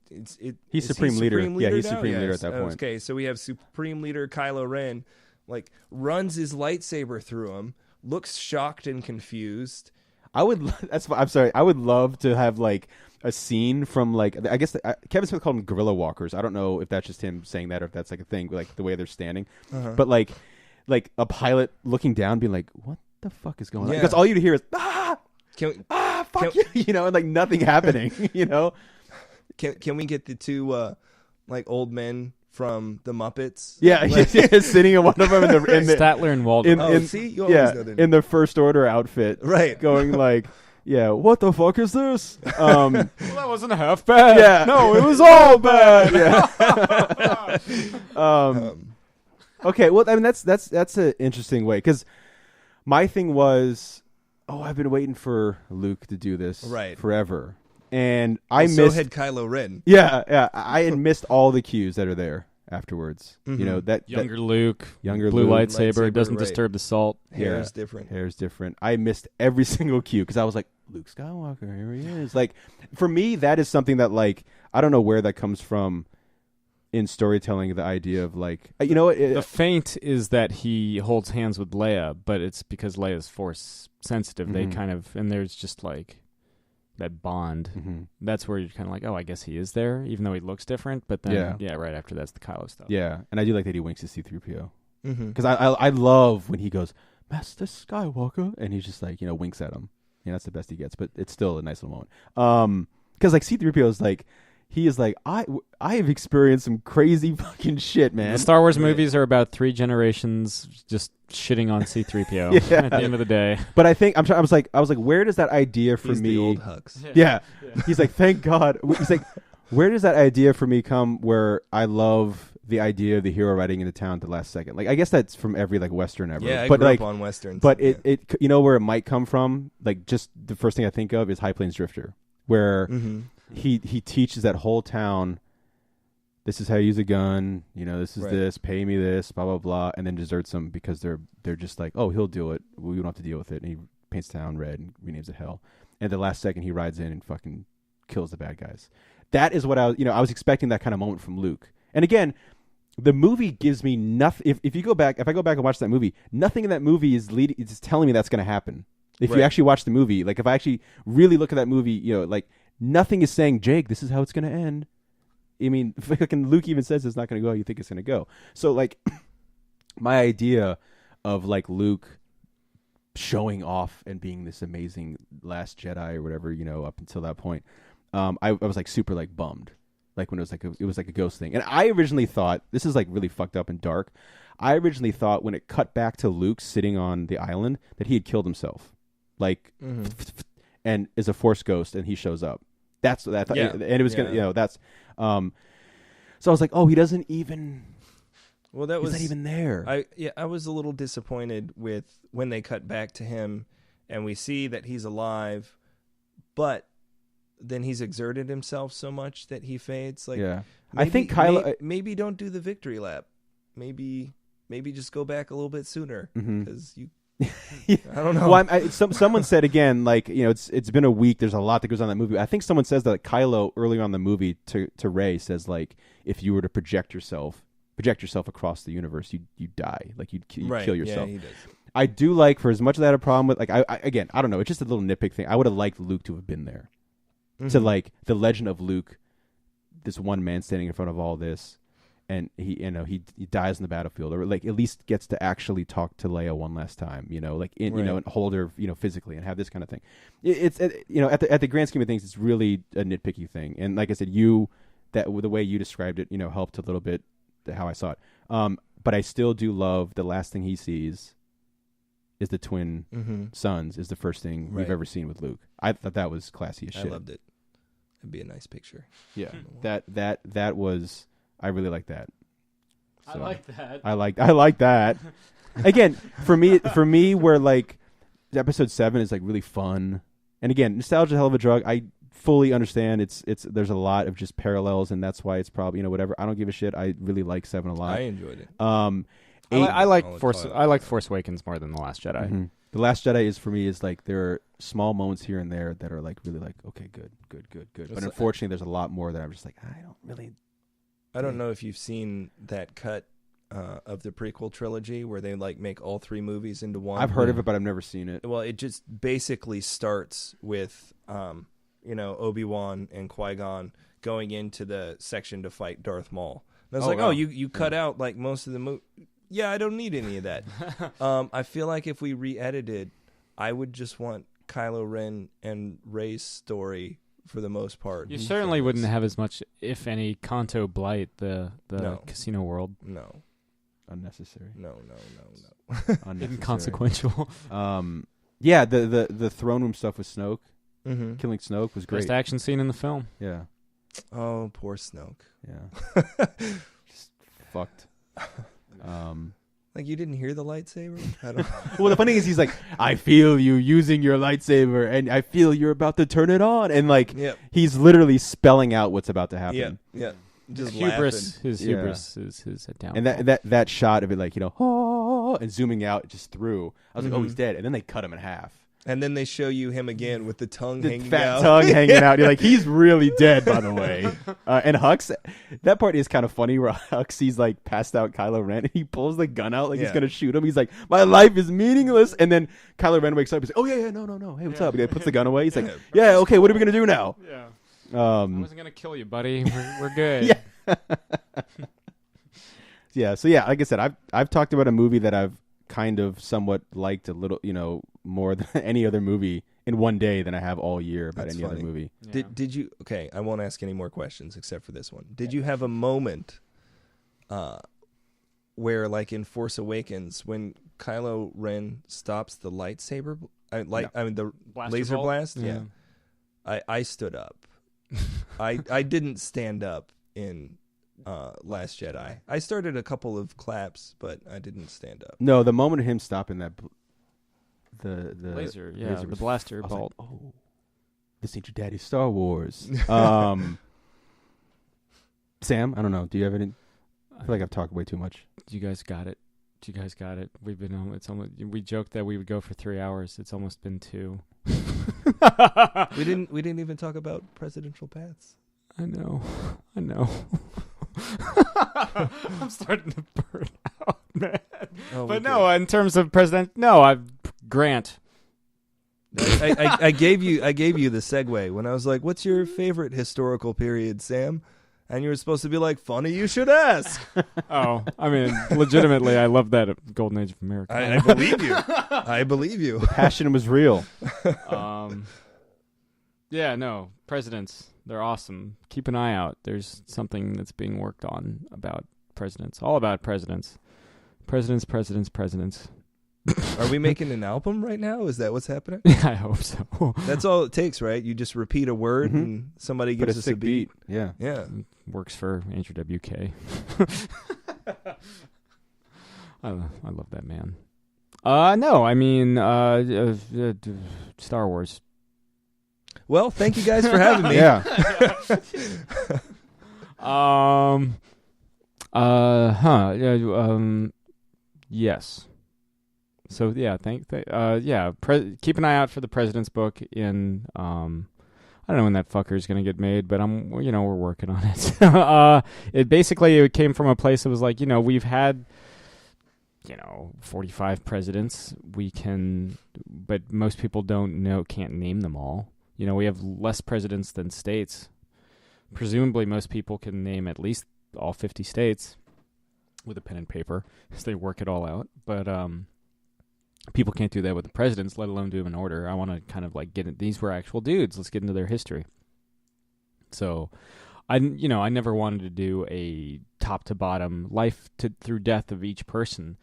He's Supreme Leader. Yeah, he's now? Supreme Leader at that point. Okay, so we have Supreme Leader Kylo Ren, like runs his lightsaber through him, looks shocked and confused. I'm sorry. I would love to have like a scene from like, I guess Kevin Smith called them guerrilla walkers. I don't know if that's just him saying that or if that's like a thing, like the way they're standing. But like a pilot looking down, being like, "What the fuck is going on?" Because all you hear is fuck you, you know, and like nothing happening, you know. Can we get the two like old men from the Muppets? Yeah, like, sitting in one of them in the Statler and Waldorf. See, you always know their name. in the First Order outfit, right? Going like, yeah, what the fuck is this? Well, that wasn't half bad. Yeah, no, it was all bad. Yeah. Okay, well, I mean that's an interesting way, because my thing was, I've been waiting for Luke to do this forever. And I missed. So had Kylo Ren. Yeah. I had missed all the cues that are there afterwards. You know that younger Luke, younger blue Luke, lightsaber doesn't disturb the salt. Hair's different. I missed every single cue because I was like, Luke Skywalker, here he is. Like, for me, that is something that like I don't know where that comes from in storytelling. The idea of like, you know, the feint is that he holds hands with Leia, but it's because Leia's Force sensitive. They kind of, and there's just like that bond. That's where you're kind of like, I guess he is there, even though he looks different. But then, right after that's the Kylo stuff. Yeah, and I do like that he winks at C-3PO. Because I love when he goes, Master Skywalker, and he's just like, you know, winks at him. Yeah, that's the best he gets, but it's still a nice little moment. Because like C-3PO is like, he is like, I have experienced some crazy fucking shit, man. The Star Wars movies are about 3 generations just shitting on C-3PO at the end of the day. But I think I was like, where does that idea for He's me? The old Hux. Yeah. He's like, thank God. He's like, where does that idea for me come? Where I love the idea of the hero riding into town at the last second. Like, I guess that's from every like Western ever. Yeah, I grew up on Westerns. But it you know where it might come from? Like, just the first thing I think of is High Plains Drifter, where he teaches that whole town, this is how you use a gun, you know, this is this, pay me this, blah blah blah, and then deserts them because they're just like, he'll do it, we don't have to deal with it, and he paints the town red and renames it hell, and the last second he rides in and fucking kills the bad guys. That is what I was expecting, that kind of moment from Luke. And again, the movie gives me nothing. If I go back and watch that movie, nothing in that movie is it's telling me that's going to happen. If you actually watch the movie, like if I actually really look at that movie, like nothing is saying, Jake, this is how it's going to end. I mean, fucking Luke even says it's not going to go how you think it's going to go. So like my idea of like Luke showing off and being this amazing Last Jedi or whatever, up until that point, I was like super like bummed. Like when it was like a ghost thing. And I originally thought, this is like really fucked up and dark. I originally thought when it cut back to Luke sitting on the island that he had killed himself. Like, and is a Force ghost and he shows up. That's what I thought. And it was going to, that's, so I was like, oh, he doesn't even, well, that was not even there. I was a little disappointed with when they cut back to him and we see that he's alive, but then he's exerted himself so much that he fades. Like, I think Kylo maybe don't do the victory lap. Maybe just go back a little bit sooner because you. I don't know. Well, someone said again, like it's been a week. There's a lot that goes on in that movie. I think someone says that Kylo early on in the movie to Rey says like if you were to project yourself across the universe, you die. Like you'd kill yourself. Yeah, he does. I do like, for as much as I had a problem with, like I don't know. It's just a little nitpick thing. I would have liked Luke to have been there. To like the legend of Luke, this one man standing in front of all this, and he dies in the battlefield, or like at least gets to actually talk to Leia one last time, and hold her, physically, and have this kind of thing. It's at the grand scheme of things, it's really a nitpicky thing. And like I said, the way you described it, helped a little bit to how I saw it. But I still do love the last thing he sees is the twin sons, is the first thing we've ever seen with Luke. I thought that was classy as shit. I loved it. It'd be a nice picture. Yeah, that was. I really like that. So, I like that. I like that. Again, for me, where like episode 7 is like really fun, and again, nostalgia is a hell of a drug. I fully understand. It's there's a lot of just parallels, and that's why it's probably whatever. I don't give a shit. I really like 7 a lot. I enjoyed it. I like Force Awakens more than The Last Jedi. Mm-hmm. The Last Jedi is for me is like there are small moments here and there that are like really like okay, good. But unfortunately, there's a lot more that I'm just like I don't know if you've seen that cut of the prequel trilogy where they like make all 3 movies into one. I've heard of it, but I've never seen it. Well, it just basically starts with Obi-Wan and Qui-Gon going into the section to fight Darth Maul. And I was you cut out like most of the movie. Yeah, I don't need any of that. I feel like if we re-edited, I would just want Kylo Ren and Rey's story for the most part. You certainly wouldn't have as much, if any, Canto Blight, the casino world. No. Unnecessary. No. Inconsequential. Yeah, the throne room stuff with Snoke, killing Snoke was great. Best action scene in the film. Yeah. Oh, poor Snoke. Yeah. Just fucked. Like you didn't hear the lightsaber? I don't. Well, the funny thing is, he's like, "I feel you using your lightsaber, and I feel you're about to turn it on," and like, he's literally spelling out what's about to happen. Yeah. Just hubris. His hubris is his downfall. And that shot of it, like and zooming out just through. I was like, "Oh, he's dead," and then they cut him in half. And then they show you him again with the tongue hanging fat out. Tongue hanging out. You're like, he's really dead, by the way. And Hux, that part is kind of funny where Hux sees like passed out Kylo Ren and he pulls the gun out like he's going to shoot him. He's like, my life is meaningless. And then Kylo Ren wakes up. He's like, oh, yeah, no. Hey, what's up? He puts the gun away. He's like, yeah, okay, what are we going to do now? Yeah. I wasn't going to kill you, buddy. We're good. Yeah. Yeah. So, yeah, like I said, I've talked about a movie that I've kind of somewhat liked a little, more than any other movie in one day than I have all year about any other movie. Yeah. Did you? Okay, I won't ask any more questions except for this one. Did you have a moment where, like in Force Awakens, when Kylo Ren stops the lightsaber, the laser blast? Yeah. I stood up. I didn't stand up in Last Jedi. I started a couple of claps, but I didn't stand up. No, the moment of him stopping that. The laser, the blaster bolt. Like, oh, this ain't your daddy's Star Wars. Sam, I don't know. Do you have any? I feel like I've talked way too much. You guys got it. We've been on. It's almost. We joked that we would go for 3 hours. It's almost been 2. We didn't even talk about presidential paths. I know. I'm starting to burn out, man. Oh, but okay. no, in terms of president, no, Grant. I gave you the segue when I was like, "What's your favorite historical period, Sam?" And you were supposed to be like, "Funny you should ask." Oh, I mean, legitimately, I love that Golden Age of America. I believe you. I believe you. Passion was real. Yeah, no, presidents, they're awesome. Keep an eye out. There's something that's being worked on about presidents, all about presidents. Presidents. Are we making an album right now? Is that what's happening? Yeah, I hope so. That's all it takes, right? You just repeat a word and somebody But gives us a sick beat. Yeah. Yeah. Works for Andrew WK. I love that man. No, I mean, Star Wars. Well, thank you guys for having me. Yeah. Yes. So yeah, keep an eye out for the president's book in I don't know when that fucker is gonna get made, but we're working on it. It came from a place that was like, we've had 45 presidents. But most people can't name them all. We have less presidents than states. Presumably most people can name at least all 50 states with a pen and paper as they work it all out. But people can't do that with the presidents, let alone do them in order. I want to kind of like get it. These were actual dudes. Let's get into their history. So I never wanted to do a top to bottom life through death of each person.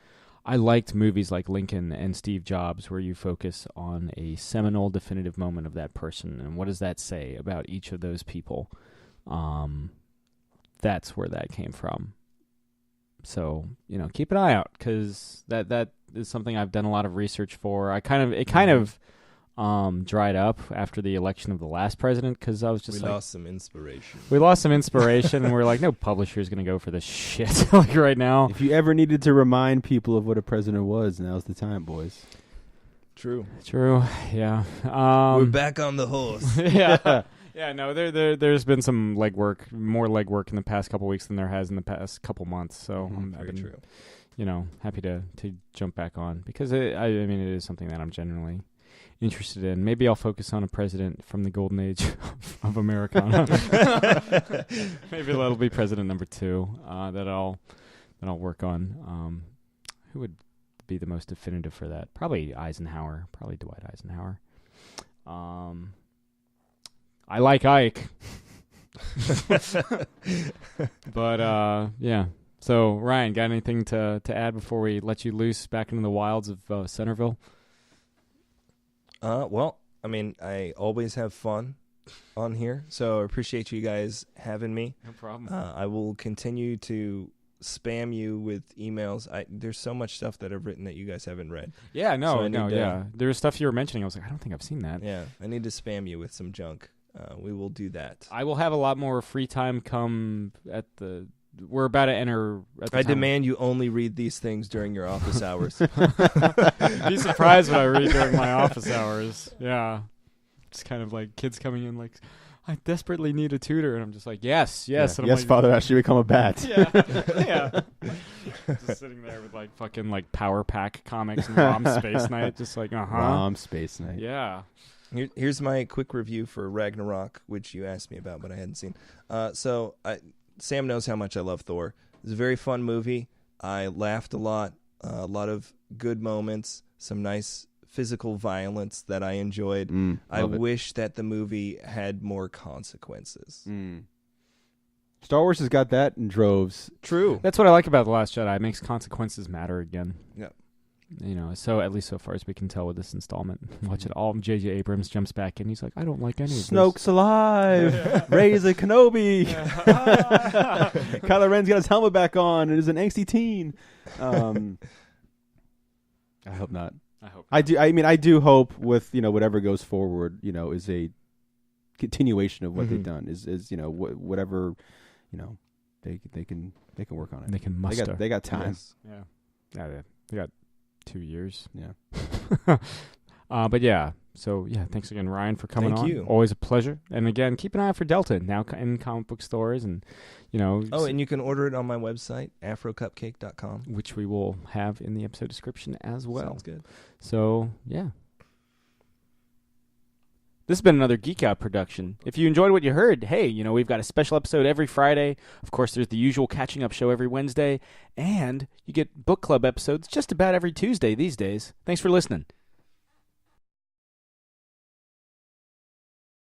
I liked movies like Lincoln and Steve Jobs where you focus on a seminal, definitive moment of that person. And what does that say about each of those people? That's where that came from. So, keep an eye out because that is something I've done a lot of research for. It kind of dried up after the election of the last president because I was just we lost some inspiration. We lost some inspiration, and we're like, no publisher is going to go for this shit like right now. If you ever needed to remind people of what a president was, now's the time, boys. True. Yeah. We're back on the horse. Yeah. Yeah, no, there's been some more legwork in the past couple weeks than there has in the past couple months. So I've been, true. Happy to jump back on because it is something that I'm generally interested in. Maybe I'll focus on a president from the golden age of Americana. Maybe that'll be president number 2 that I'll work on. Who would be the most definitive for that? Probably Eisenhower. Probably Dwight Eisenhower. I like Ike. But, yeah. So, Ryan, got anything to add before we let you loose back into the wilds of Centerville? Well, I always have fun on here, so I appreciate you guys having me. No problem. I will continue to spam you with emails. There's so much stuff that I've written that you guys haven't read. Yeah, yeah. There was stuff you were mentioning. I was like, I don't think I've seen that. Yeah, I need to spam you with some junk. We will do that. I will have a lot more free time come at the... We're about to enter... I demand you only read these things during your office hours. Be surprised what I read during my office hours. Yeah. Just kind of like kids coming in like, I desperately need a tutor. And I'm just like, yes. Yeah. And I'm yes, like, Father, I should become a bat. Yeah. Just sitting there with like fucking like Power Pack comics and ROM Space Night. Just like, ROM Space Night. Yeah. Here's my quick review for Ragnarok, which you asked me about, but I hadn't seen. Sam knows how much I love Thor. It's a very fun movie. I laughed a lot of good moments, some nice physical violence that I enjoyed. I wish that the movie had more consequences. Star Wars has got that in droves. True. That's what I like about The Last Jedi. It makes consequences matter again. Yeah. So at least so far as we can tell with this installment. Watch it all. J.J. Abrams jumps back in. He's like, I don't like any of this. Snoke's alive. Rey's a Kenobi. Kylo Ren's got his helmet back on and is an angsty teen. I hope not. I do hope with, whatever goes forward, is a continuation of what they've done. Is whatever, they can work on it. They can muster. They got time. Yes. Yeah. They got 2 years. Yeah. But yeah, so yeah, thanks again, Ryan, for coming Thank on. you. Always a pleasure. And again, keep an eye out for Delta now in comic book stores, and Oh, and you can order it on my website, afrocupcake.com. which we will have in the episode description as well. Sounds good. So yeah. This has been another Geek Out production. If you enjoyed what you heard, hey, we've got a special episode every Friday. Of course, there's the usual catching up show every Wednesday, and you get book club episodes just about every Tuesday these days. Thanks for listening.